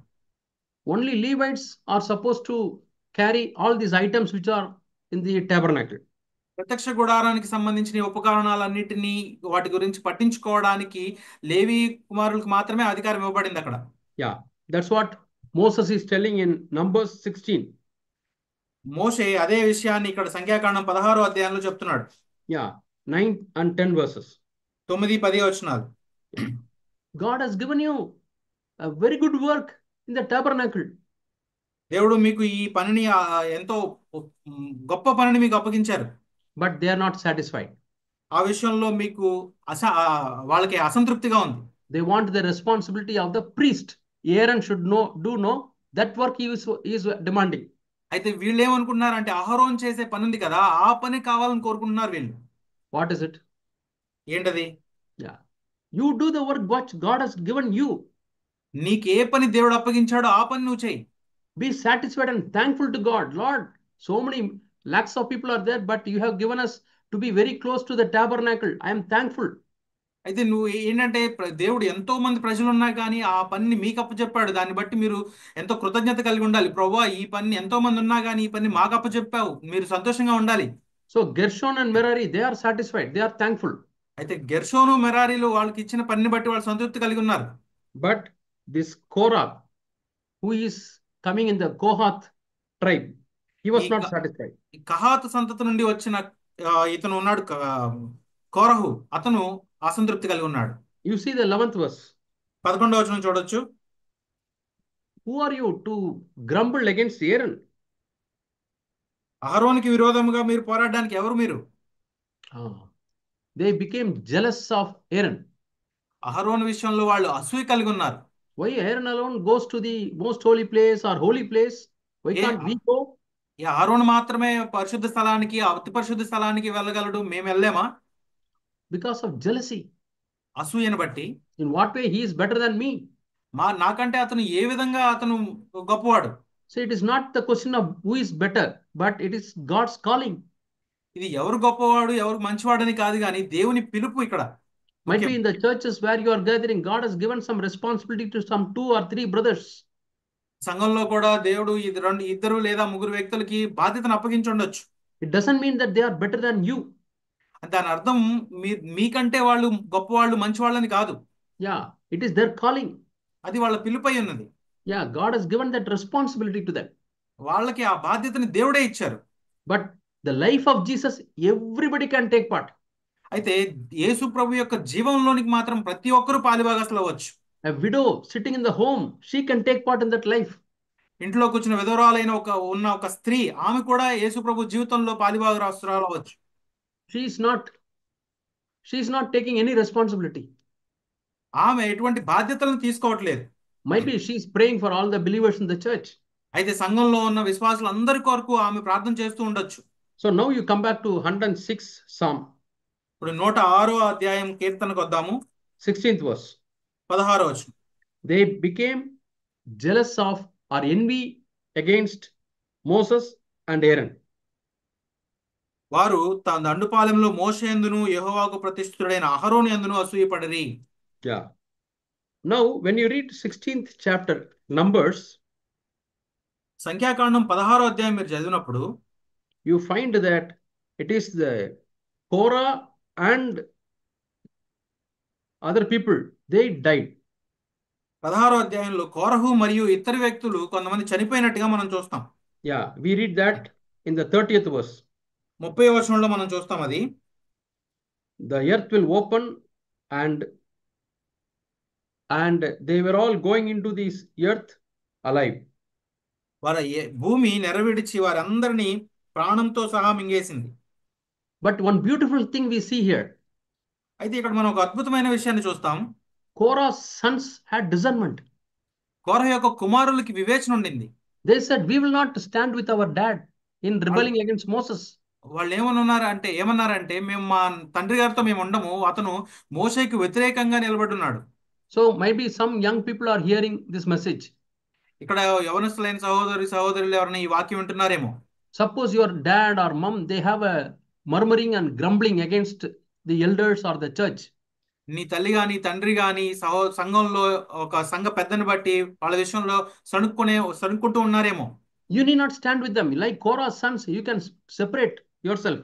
S1: Only Levites are supposed to carry all these items which are in the tabernacle.
S2: ప్రత్యక్ష గుడారానికి సంబంధించిన ఉపకరణాలన్నిటినీ వాటి గురించి పట్టించుకోవడానికి లేవి కుమారులకు మాత్రమే అధికారం ఇవ్వబడింది అక్కడ.
S1: Yeah, that's what Moses is telling in Numbers 16.
S2: మోషే అదే విషయాన్ని ఇక్కడ సంఖ్యాకాండం 16వ అధ్యాయంలో చెప్తున్నాడు.
S1: Yeah, 9 and 10 verses.
S2: 9, 10 వచనాలు.
S1: God has given you a very good work in the tabernacle.
S2: దేవుడు మీకు ఈ పనిని ఎంతో గొప్ప పనిని మీకు అప్పగించారు.
S1: But they are not satisfied.
S2: ఆ విషయంలో మీకు వాళ్ళకి అసంతృప్తిగా ఉంది.
S1: They want the responsibility of the priest. Aaron should know that work he is demanding.
S2: అయితే వీళ్ళు ఏమనుకుంటున్నారంటే అహరోన్ చేసే పని ఉంది కదా, ఆ పని కావాలని కోరుకుంటున్నారు వీళ్ళు.
S1: What is it?
S2: ఏంటది?
S1: Yeah, you do the work what God has given you.
S2: నీకు ఏ పని దేవుడు అప్పగించాడో ఆ పని నువ్వు చేయి.
S1: Be satisfied and thankful to God. Lord, so many lakhs of people are there, but you have given us to be very close to the tabernacle. I am thankful.
S2: అయితే నువ్వు ఏంటంటే దేవుడు ఎంతో మంది ప్రజలు ఉన్నా కానీ ఆ పనిని మీకు అప్పచెప్పాడు. దాన్ని బట్టి మీరు ఎంతో కృతజ్ఞత కలిగి ఉండాలి. ప్రభువా, ఈ పని ఎంతో మంది ఉన్నా కానీ ఈ పని మాకు అప్పచెప్పావు, మీరు సంతోషంగా ఉండాలి.
S1: So Gershon and Merari, they are satisfied. They are thankful.
S2: అయితే గెర్షోను, మెరారీలు వాళ్ళకి ఇచ్చిన పనిని బట్టి వాళ్ళు సంతృప్తి కలిగి ఉన్నారు.
S1: But this Korah, who is coming in the Kohath tribe, he was not satisfied.
S2: ఈ కహాతు సంతతి నుండి వచ్చిన ఇతను ఉన్నాడు, కోరహు, అతను అసంతృప్తి కలిగి ఉన్నాడు.
S1: You see the 11th verse.
S2: 11వ వచనం చూడొచ్చు.
S1: Who are you to grumble against Aaron?
S2: అహరోనుకి విరోధముగా మీరు పోరాడడానికి ఎవరు మీరు?
S1: They became jealous of Aaron.
S2: అహరోను విషయంలో వాళ్ళు అసూయ కలిగి ఉన్నారు.
S1: Why Aaron alone goes to the most holy place or holy place? Why
S2: A
S1: can't we go?
S2: ఈ అహరోను మాత్రమే పరిశుద్ధ స్థలానికి అతి పరిశుద్ధ స్థలానికి వెళ్ళగలడు, మేము వెళ్ళలేమా?
S1: Because of jealousy.
S2: అసూయను బట్టి.
S1: In what way he is better than me?
S2: నాకంటే అతను ఏ విధంగా అతను గొప్పవాడు?
S1: So it is not the question of who is better, but it is God's calling.
S2: ఇది ఎవరు గొప్పవాడు ఎవరు మంచివాడని కాదు, కానీ దేవుని పిలుపు ఇక్కడ
S1: Might
S2: ముఖ్యం.
S1: be in the churches where you are gathering, God has given some responsibility to some 2 or 3 brothers.
S2: సంఘంలో కూడా దేవుడు ఇద్దరు లేదా ముగ్గురు వ్యక్తులకి బాధ్యతను అప్పగించి ఉండొచ్చు.
S1: It doesn't mean that they are better than you.
S2: దాని అర్థం మీకంటే వాళ్ళు గొప్పవాళ్ళు మంచివాళ్ళని కాదు.
S1: Yeah, it is their calling.
S2: అది వాళ్ళ పిలుపై ఉన్నది.
S1: Yeah, God has given that responsibility to them.
S2: వాళ్ళకి ఆ బాధ్యతని దేవుడే ఇచ్చారు.
S1: But the life of Jesus, everybody can take part.
S2: అయితే యేసు ప్రభు యొక్క జీవంలోనికి మాత్రం ప్రతి ఒక్కరూ పాలిభాగస్తులు అవ్వచ్చు.
S1: A widow sitting in the home, she can take part in that life.
S2: ఇంట్లో కూర్చున్న విధవరాలైన ఒక స్త్రీ, ఆమె కూడా యేసు ప్రభు జీవితంలో పాలిభాగస్తురాలు అవ్వచ్చు.
S1: She is not taking any responsibility.
S2: ఆమె ఎటువంటి బాధ్యతలను తీసుకోవట్లేదు.
S1: Maybe she is praying for all the believers in the church.
S2: అయితే సంఘంలో ఉన్న విశ్వాసులందరి కొరకు ఆమె ప్రార్థన చేస్తూ ఉండొచ్చు.
S1: So now you come back to 106 Psalm.
S2: ఇప్పుడు 106వ అధ్యాయం కీర్తనకు వద్దాము.
S1: 16th verse.
S2: 16వ వచనం.
S1: They became jealous of or envy against Moses and Aaron.
S2: వారు తన దండుపాలెంలో మోషే యందును యెహోవాకు ప్రతిష్ఠితుడైన అహరోను యందును అసూయపడిరి.
S1: Yeah. Now when you read 16th chapter Numbers,
S2: సంఖ్యాకాండం 16వ అధ్యాయం మీరు చదివినప్పుడు
S1: you find that it is the Korah and other people, they died.
S2: 16వ అధ్యాయంలో కోరహు మరియు ఇతర వ్యక్తులు కొంతమంది చనిపోయినట్టుగా మనం చూస్తాం.
S1: Yeah, we read that in the 30th verse.
S2: 30వ వచనంలో మనం చూస్తాం అది.
S1: The earth will open and they were all going into this earth alive.
S2: వారి భూమి నెరవేర్చి వారందరినీ ప్రాణంతో సహా మింగేసింది.
S1: But one beautiful thing we see here.
S2: అయితే ఇక్కడ మనం ఒక అద్భుతమైన విషయాన్ని చూస్తాం.
S1: Korah's sons had discernment.
S2: కోరహు యొక్క కుమారులకి వివేచన ఉండింది.
S1: They said, we will not stand with our dad in rebelling against Moses.
S2: వాళ్ళు ఏమన్నారంటే మేము మా తండ్రి గారితో మేము ఉండము, అతను మోషేకి వ్యతిరేకంగా నిలబడున్నాడు.
S1: So maybe some young people are hearing this message.
S2: ఇక్కడ యవనస్తులైన సహోదరులు ఎవరైనా ఈ వాక్యం వింటున్నారేమో.
S1: Suppose your dad or mom, they have a murmuring and grumbling against the elders or the church.
S2: నీ తల్లి గాని తండ్రి గాని సంఘంలో ఒక సంఘ పెద్దని బట్టి వాళ్ళ విషయంలో సణుక్కుంటూ ఉన్నారేమో.
S1: You need not stand with them. Like Korah's sons, you can separate yourself.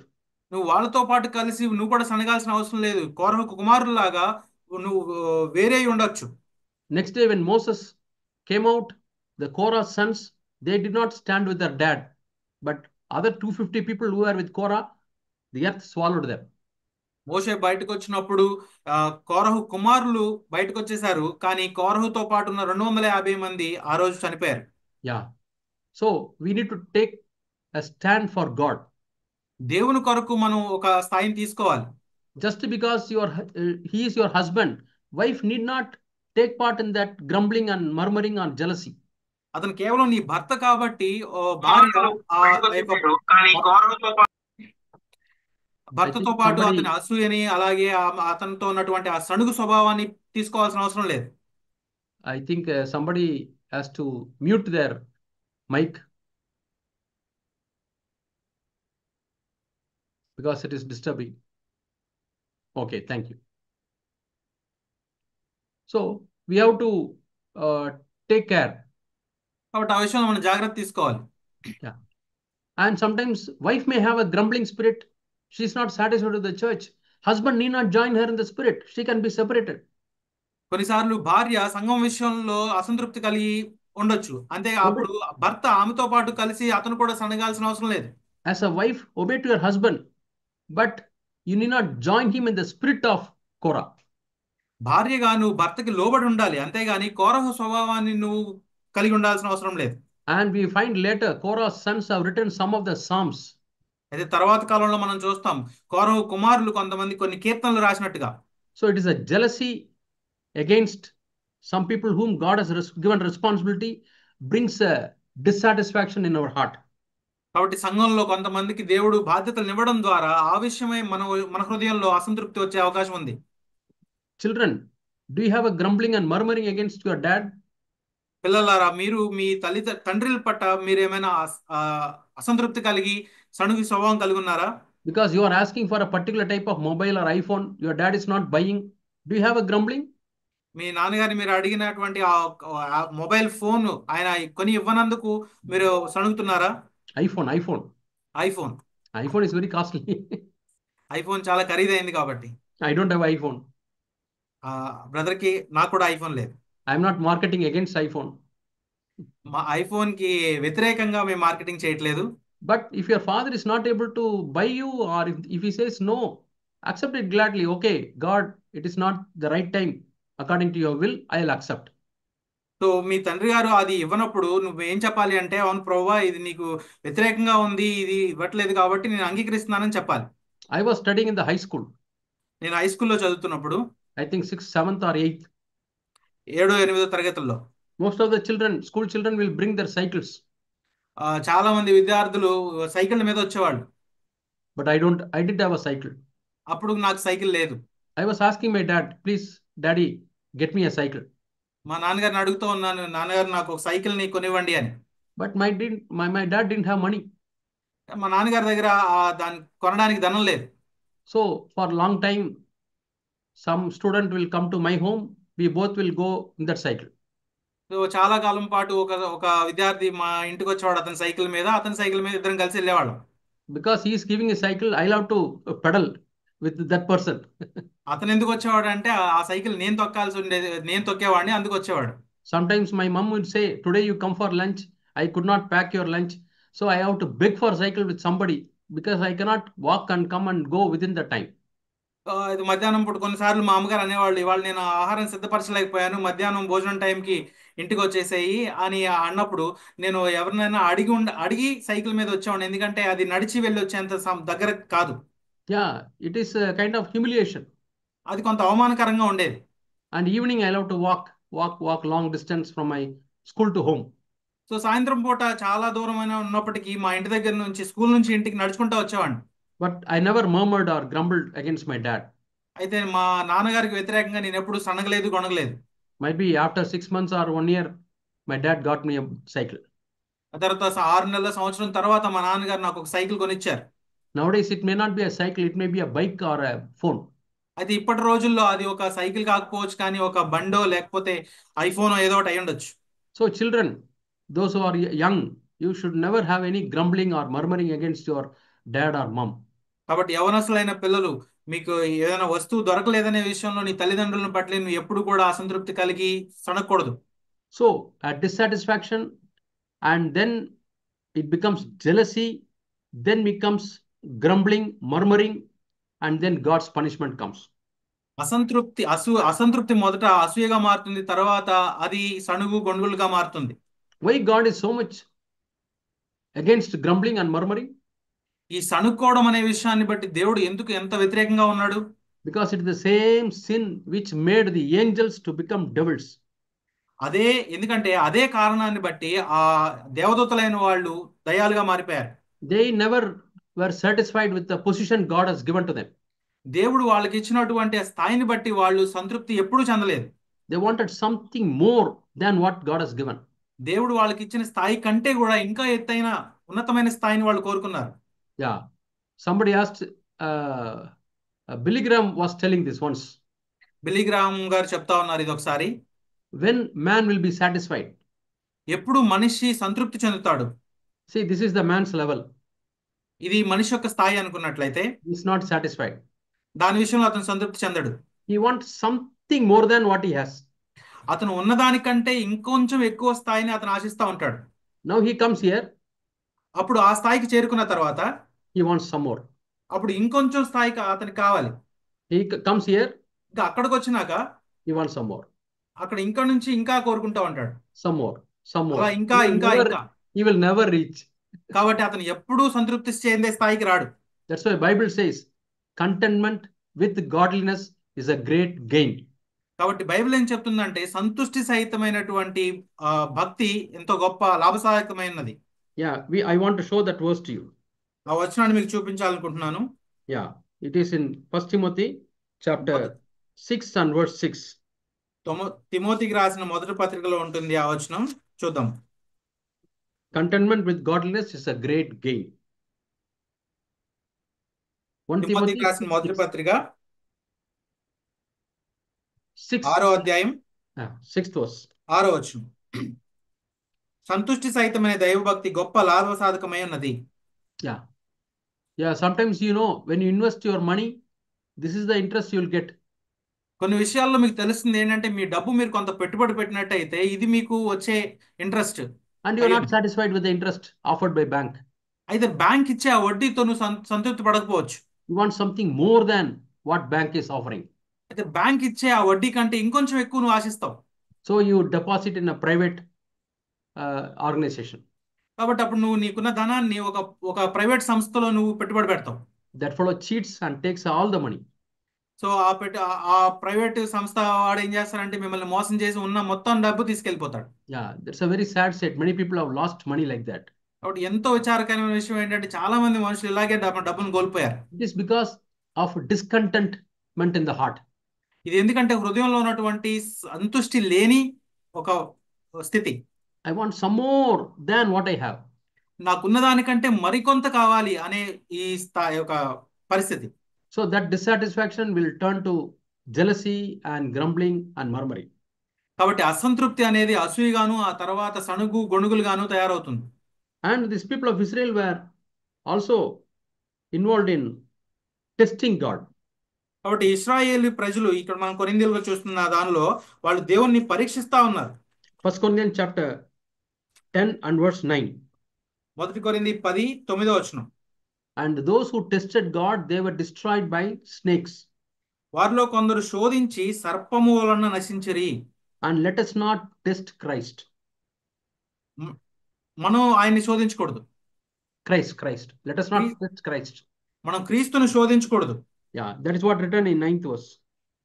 S2: నువ్వు వాళ్ళతో పాటు కలిసి నువ్వు కూడా సనగాల్సిన అవసరం లేదు. కోరహు కుమారులాగా నువ్వు వేరే ఉండొచ్చు.
S1: Next day when Moses came out, the Korah's sons, they did not stand with their dad, but other 250 people who were with Korah, the earth swallowed them.
S2: మోషే బయటకు వచ్చినప్పుడు కోరహు కుమారులు బయటకు వచ్చేసారు, కానీ కోరహుతో పాటు ఉన్న 250 మంది ఆ రోజు చనిపోయారు.
S1: Yeah. So we need to take a stand for God.
S2: దేవుని కొరకు మనం ఒక స్థాయిని తీసుకోవాలి.
S1: Just because he is your husband, wife need not take part in that grumbling and murmuring and jealousy.
S2: అతను కేవలం నీ భర్త కాబట్టి భర్తతో పాటు అతని అసూయని అలాగే అతనితో ఉన్నటువంటి ఆ సణుగు స్వభావాన్ని తీసుకోవాల్సిన అవసరం లేదు.
S1: I think somebody has to mute their mic because it is disturbing. Okay, thank you. So we have to take care.
S2: కాబట్టి ఆ విషయంలో మనం జాగ్రత్త తీసుకోవాలి.
S1: Yeah. And sometimes wife may have a grumbling spirit. She is not satisfied with the church. Husband need not join her in the spirit. She can be separated.
S2: కొన్నిసార్లు భార్య సంఘం విషయంలో అసంతృప్తి కలిగి ఉండొచ్చు, అంతే అప్పుడు భర్త ఆమెతో పాటు కలిసి అతను కూడా సనగాల్సిన అవసరం లేదు.
S1: As a wife, obey to your husband, but you need not join him in the spirit of Korah.
S2: భార్యగా నువ్వు భర్తకి లోబడి ఉండాలి, అంతేగాని కోరహు స్వభావాన్ని నువ్వు కలిగి ఉండాల్సిన అవసరం లేదు.
S1: And we find later Korah's sons have written some of the psalms.
S2: అయితే తర్వాత కాలంలో మనం చూస్తాం కోరహు కుమారులు కొంతమంది కొన్ని కీర్తనలు రాసినట్టుగా.
S1: So it is a jealousy against Some people whom God has given responsibility brings a dissatisfaction in our heart.
S2: కాబట్టి సంఘంలో కొంతమందికి దేవుడు బాధ్యతలు ఇవ్వడం ద్వారా ఆ విషయమై మన హృదయంలో అసంతృప్తి వచ్చే అవకాశం ఉంది.
S1: Children, do you have a grumbling and murmuring against your dad?
S2: పిల్లలారా, మీరు మీ తండ్రుల పట్ల మీరు ఏమైనా అసంతృప్తి కలిగి సణుగు స్వభావం కలిగి ఉన్నారా?
S1: Because you are asking for a particular type of mobile or iPhone, your dad is not buying. Do you have a grumbling?
S2: మీ నాన్నగారిని మీరు అడిగినటువంటి ఆ మొబైల్ ఫోన్ ఆయన కొని ఇవ్వనందుకు మీరు సణుగుతున్నారా?
S1: iPhone.
S2: IPhone
S1: iPhone is very costly.
S2: IPhone చాలా ఖరీదైంది కాబట్టి.
S1: I don't have iPhone.
S2: Brother కి నాకు కూడా ఐఫోన్ లేదు.
S1: I'm not marketing against iPhone.
S2: మా ఐఫోన్ కి వ్యతిరేకంగా మేము మార్కెటింగ్ చేయట్లేదు.
S1: But if your father is not able to buy you, or if he says no, accept it gladly. Okay, God, it is not the right time. According to your will, I'll accept.
S2: So మీ తండ్రి గారు అది ఇవ్వనప్పుడు నువ్వేం చెప్పాలి అంటే, అవును ప్రభువా, ఇది నీకు వ్యతిరేకంగా ఉంది, ఇది ఇవ్వట్లేదు కాబట్టి నేను అంగీకరిస్తున్నానని చెప్పాలి.
S1: I was studying in the high school.
S2: నేను హై స్కూల్లో చదువుతున్నప్పుడు,
S1: I think 6th, 7th, or 8th.
S2: 7వ 8వ తరగతుల్లో
S1: Most of the children, school children, will bring their cycles.
S2: చాలా మంది విద్యార్థులు సైకిళ్ళ మీద వచ్చేవాళ్ళు.
S1: But I didn't have a cycle.
S2: అప్పుడు నాకు సైకిల్ లేదు.
S1: I was asking my dad, please, daddy, get me a cycle.
S2: మా నాన్నగారిని అడుగుతూ ఉన్నాను, నాన్నగారు నాకు ఒక సైకిల్ ని కొనివ్వండి అని.
S1: But my dad didn't have money.
S2: మా నాన్నగారి దగ్గర దాన్ని కొనడానికి ధనం లేదు.
S1: So for a long time, some student will come to my home. We both will go in that cycle.
S2: So చాలా కాలం పాటు ఒక విద్యార్థి మా ఇంటికి వచ్చేవాడు అతని సైకిల్ మీద. అతని సైకిల్ మీద ఇద్దరం కలిసి వెళ్ళేవాళ్ళం.
S1: Because he is giving a cycle, I love to pedal with that person.
S2: అతను ఎందుకు వచ్చేవాడు అంటే ఆ సైకిల్ నేను తొక్కాల్సి ఉండేది, నేను తొక్కేవాడిని, అందుకు వచ్చేవాడు.
S1: Sometimes my mom would say, today you come for lunch, I could not pack your lunch, so I have to beg for cycle with somebody because I cannot walk and come and go within the time.
S2: ఇది మధ్యాహ్నం పూట కొన్నిసార్లు మా అమ్మగారు అనేవాళ్ళు, ఇవాళ నేను ఆహారం సిద్ధపరచలేకపోయాను, మధ్యాహ్నం భోజనం టైంకి ఇంటికి వచ్చేసేయి అని అన్నప్పుడు నేను ఎవరినైనా అడిగి సైకిల్ మీద వచ్చేవాడిని. ఎందుకంటే అది నడిచి వెళ్ళి వచ్చేంత దగ్గర కాదు.
S1: Yeah, it is a kind of humiliation.
S2: అది కొంత అవమానకరంగా ఉండేది.
S1: And evening I love to walk long distance from my school to home.
S2: So సాయంత్రం పూట చాలా దూరమైన ఉన్నప్పటికీ మా ఇంటి దగ్గర నుంచి, స్కూల్ నుంచి ఇంటికి నడుచుకుంటూ వచ్చేవాడిని.
S1: But I never murmured or grumbled against my dad.
S2: అయితే మా నాన్నగారికి వ్యతిరేకంగా నేను ఎప్పుడు సనగలేదు, గొనగలేదు.
S1: Maybe after 6 months or 1 year, my dad got me a cycle.
S2: ఆ తర్వాత 6 నెలల సంవత్సరం తర్వాత మా నాన్నగారు నాకు ఒక cycle కొనిచ్చారు.
S1: Nowadays it may not be a cycle, it may be a bike or a phone.
S2: అయితే ఇప్పటి రోజుల్లో అది ఒక సైకిల్ కాకపోవచ్చు, కానీ ఒక బండో లేకపోతే ఐఫోన్ ఏదో ఒకటి అయి ఉండొచ్చు.
S1: So children, those who are young, you should never have any grumbling or murmuring against your dad or mom.
S2: కాబట్టి యవనస్తులైన పిల్లలు, మీకు ఏదైనా వస్తువు దొరకలేదనే విషయంలో నీ తల్లిదండ్రులను పట్ల నువ్వు ఎప్పుడు కూడా అసంతృప్తి కలిగి సనగకూడదు.
S1: So a dissatisfaction, and then it becomes jealousy, then becomes grumbling, murmuring, and then God's punishment comes.
S2: అసంతృప్తి మొదట అసూయగా మారుతుంది, తర్వాత అది సణుగు గొణుగులుగా మారుతుంది.
S1: Why God is so much against grumbling and murmuring?
S2: ఈ సణుక్కోవడం అనే విషయాన్ని బట్టి దేవుడు ఎందుకు ఎంత వ్యతిరేకంగా ఉన్నాడు?
S1: Because it is the same sin which made the angels to become devils.
S2: ఎందుకంటే అదే కారణాన్ని బట్టి ఆ దేవదూతలైన వాళ్ళు దయ్యాలుగా మారిపోయారు.
S1: They never were satisfied with the position God has given to them.
S2: దేవుడు వాళ్ళకి ఇచ్చినటువంటి ఆ స్థాయిని బట్టి వాళ్ళు సంతృప్తి ఎప్పుడూ చెందలేదు.
S1: They wanted something more than what God has given.
S2: దేవుడు వాళ్ళకి ఇచ్చిన స్థాయి కంటే కూడా ఇంకా ఎత్తైన ఉన్నతమైన స్థాయిని వాళ్ళు కోరుకున్నారు.
S1: Yeah. Somebody asked, Billy Graham was telling this once.
S2: Billy Graham గారు చెప్తా ఉన్నారు ఇది ఒకసారి.
S1: When man will be satisfied?
S2: ఎప్పుడు మనిషి సంతృప్తి చెందుతాడు?
S1: See, this is the man's level.
S2: ఇది మనిషి యొక్క స్థాయి అనుకున్నట్లయితే
S1: He is not satisfied.
S2: దాని విషయంలో అతను సంతృప్తి చెందడు.
S1: He wants something more than what he has.
S2: అతను ఉన్నదానికంటే ఇంకొంచెం ఎక్కువ స్థాయిని అతను ఆశిస్తూ ఉంటాడు.
S1: Now he comes here.
S2: అప్పుడు ఆ స్థాయికి చేరుకున్న తర్వాత
S1: He wants some more.
S2: అప్పుడు ఇంకొంచెం స్థాయికి అతనికి కావాలి.
S1: He comes here.
S2: ఇంకా అక్కడికి వచ్చినాక
S1: He wants some more.
S2: అక్కడ ఇంకా నుంచి ఇంకా కోరుకుంటా ఉంటాడు.
S1: Some more. Some more.
S2: అలా ఇంకా ఇంకా ఇంకా.
S1: He will never reach.
S2: కాబట్టి అతను ఎప్పుడూ సంతృప్తి చెందే స్థాయికి రాడు.
S1: That's why Bible says contentment with godliness is a great gain.
S2: కాబట్టి బైబిల్ ఏం చెప్తుందంటే సంతుష్టి సహితమైనటువంటి భక్తి ఎంతో గొప్ప లాభసాయకమైనది.
S1: Yeah, I want to show that verse to you.
S2: ఆ వచనాన్ని మీకు చూపించాలనుకుంటున్నాను.
S1: Yeah, it is in First Timothy chapter 6 and verse 6.
S2: తిమోతికి రాసిన మొదటి పత్రికలో ఉంటుంది ఆ వచనం. చూద్దాం.
S1: Contentment with godliness is a great gain. 1
S2: తిమోతికి
S1: Timothy
S2: రాసిన మొదటి
S1: 6.
S2: పత్రిక
S1: 6.
S2: 6వ అధ్యాయం
S1: 6th verse.
S2: 6వ వచనం. సంతుష్టి సహితమైన దైవభక్తి గొప్ప లాభ సాధకమై ఉన్నది.
S1: Yeah. Yeah, sometimes when you invest your money, this is the interest you will get.
S2: కొన్ని విషయాల్లో మీకు తెలుస్తుంది ఏంటంటే మీ డబ్బు మీరు కొంత పెట్టుబడి పెట్టినట్టయితే ఇది మీకు వచ్చే interest.
S1: And you are not satisfied with the interest offered by bank.
S2: అయితే బ్యాంక్ ఇచ్చే ఆ వడ్డీతో నువ్వు సంతృప్తి పడకపోవచ్చు.
S1: You want something more than what bank is offering.
S2: అయితే బ్యాంక్ ఇచ్చే ఆ వడ్డీ కంటే ఇంకొంచెం ఎక్కువ నువ్వు ఆశిస్తావు.
S1: So you deposit in a private organization.
S2: కాబట్టి అప్పుడు నువ్వు నీకున్న ధనాన్ని ఒక ప్రైవేట్ సంస్థలో నువ్వు పెట్టుబడి పెడతావు.
S1: That fellow cheats and takes all the money.
S2: So ఆ ప్రైవేట్ సంస్థ వాడు ఏం చేస్తారంటే మిమ్మల్ని మోసం చేసి ఉన్న మొత్తం డబ్బు తీసుకెళ్లిపోతాడు.
S1: Yeah, that's a very sad state. Many people have lost money like that.
S2: కాబట్టి ఎంతో విచారకరమైన విషయం ఏంటంటే చాలా మంది మనుషులు ఇలాగే డబ్బును కోల్పోయారు.
S1: It is because of discontentment in the heart.
S2: ఇది ఎందుకంటే హృదయంలో ఉన్నటువంటి సంతుష్టి లేని ఒక స్థితి.
S1: I want some more than what I have.
S2: నాకున్న దానికంటే మరికొంత కావాలి అనే ఈ స్థాయి ఒక పరిస్థితి.
S1: So that dissatisfaction will turn to jealousy and grumbling and murmuring.
S2: కాబట్టి అసంతృప్తి అనేది అసూయగాను ఆ తర్వాత సణుగు గొణుగులుగాను తయారవుతుంది.
S1: And these people of Israel were also involved in testing God.
S2: కాబట్టి ఇశ్రాయేలు ప్రజలు ఇక్కడ మనం కొరింథీయుల్లో చూస్తున్న దానిలో వాళ్ళు దేవుణ్ణి పరీక్షిస్తా ఉన్నారు.
S1: 1 Corinthians chapter 10 and verse 9.
S2: మొదటి కొరింథీ 10:9.
S1: And those who tested God, they were destroyed by snakes.
S2: వారిలో కొందరు శోధించి సర్పము వలన నశించిరి.
S1: And let us not test Christ.
S2: మనం ఆయన్ని శోధించకూడదు.
S1: Christ. Let us not test Christ.
S2: మనం క్రీస్తును శోధించకూడదు.
S1: Yeah, that is what written in 9th verse.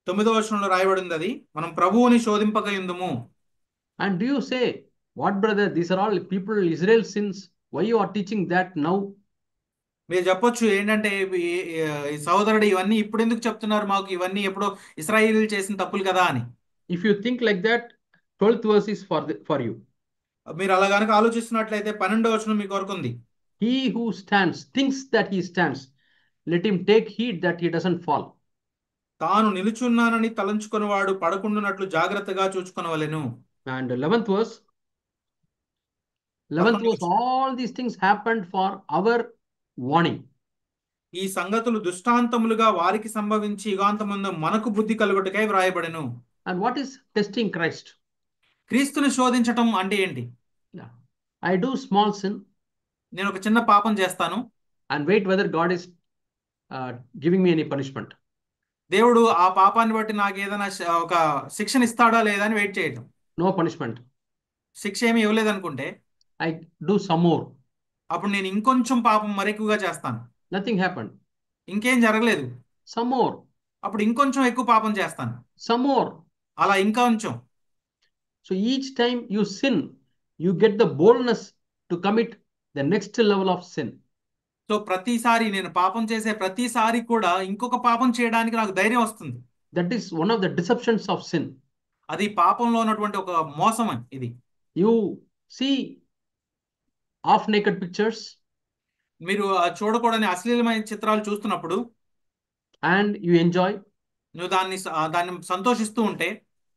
S2: 9వ వచనంలో రాయబడింది అది. మనం ప్రభువుని శోధింపక యుందుము.
S1: And do you say, what brother, these are all people Israel sins, why you are teaching that now?
S2: మీరు చెప్పొచ్చు ఏంటంటే ఈ సహోదరుడు ఇవన్నీ ఇప్పుడు ఎందుకు చెప్తున్నారు మాకు, ఇవన్నీ ఎప్పుడో ఇశ్రాయేలు చేసిన తప్పులు కదా అని.
S1: If you think like that, 12th verse is for you.
S2: మీరు అలా కనుక ఆలోచిస్తున్నట్లయితే 12వ వచనం మీ కొరకు ఉంది.
S1: He who stands thinks that he stands, let him take heed that he doesn't fall.
S2: తాను నిలుచున్నానని తలంచుకుని వాడు పడకుండునట్లు జాగ్రత్తగా చూచుకొనవలెను.
S1: And 11th verse, all these things happened for our warning.
S2: ఈ సంగతులు దృష్టాంతములుగా వారికి సంభవించి యుగాంతమందు మనకు బుద్ధి కలుగుటకై వ్రాయబడెను.
S1: And what is testing Christ?
S2: క్రీస్తుని శోధించటం అంటే ఏంటి?
S1: I do small sin.
S2: నేను ఒక చిన్న పాపం చేస్తాను.
S1: And wait whether God is giving me any punishment.
S2: దేవుడు ఆ పాపాన్ని బట్టి నాకు ఏదైనా ఒక శిక్షణ ఇస్తాడా లేదా అని వెయిట్ చేయటం.
S1: No punishment.
S2: శిక్ష ఏమి ఇవ్వలేదు అనుకుంటే
S1: I do some more.
S2: అప్పుడు నేను ఇంకొంచెం పాపం మరెక్కువగా చేస్తాను.
S1: Nothing happened.
S2: ఇంకేం జరగలేదు.
S1: Some more.
S2: అప్పుడు ఇంకొంచెం ఎక్కువ పాపం చేస్తాను.
S1: Some more.
S2: అలా ఇంకా కొంచెం.
S1: So each time you sin, you get the boldness to commit the next level of sin.
S2: So ప్రతిసారి నేను పాపం చేసే ప్రతిసారి కూడా ఇంకొక పాపం చేయడానికి నాకు ధైర్యం వస్తుంది.
S1: That is one of the deceptions of sin.
S2: అది పాపంలో ఉన్నటువంటి ఒక మోసం ఇది.
S1: You see half naked pictures.
S2: మీరు చూడకూడని అశ్లీలమైన చిత్రాలు చూస్తున్నప్పుడు
S1: and you enjoy.
S2: నువ్వు దాన్ని సంతోషిస్తూ ఉంటే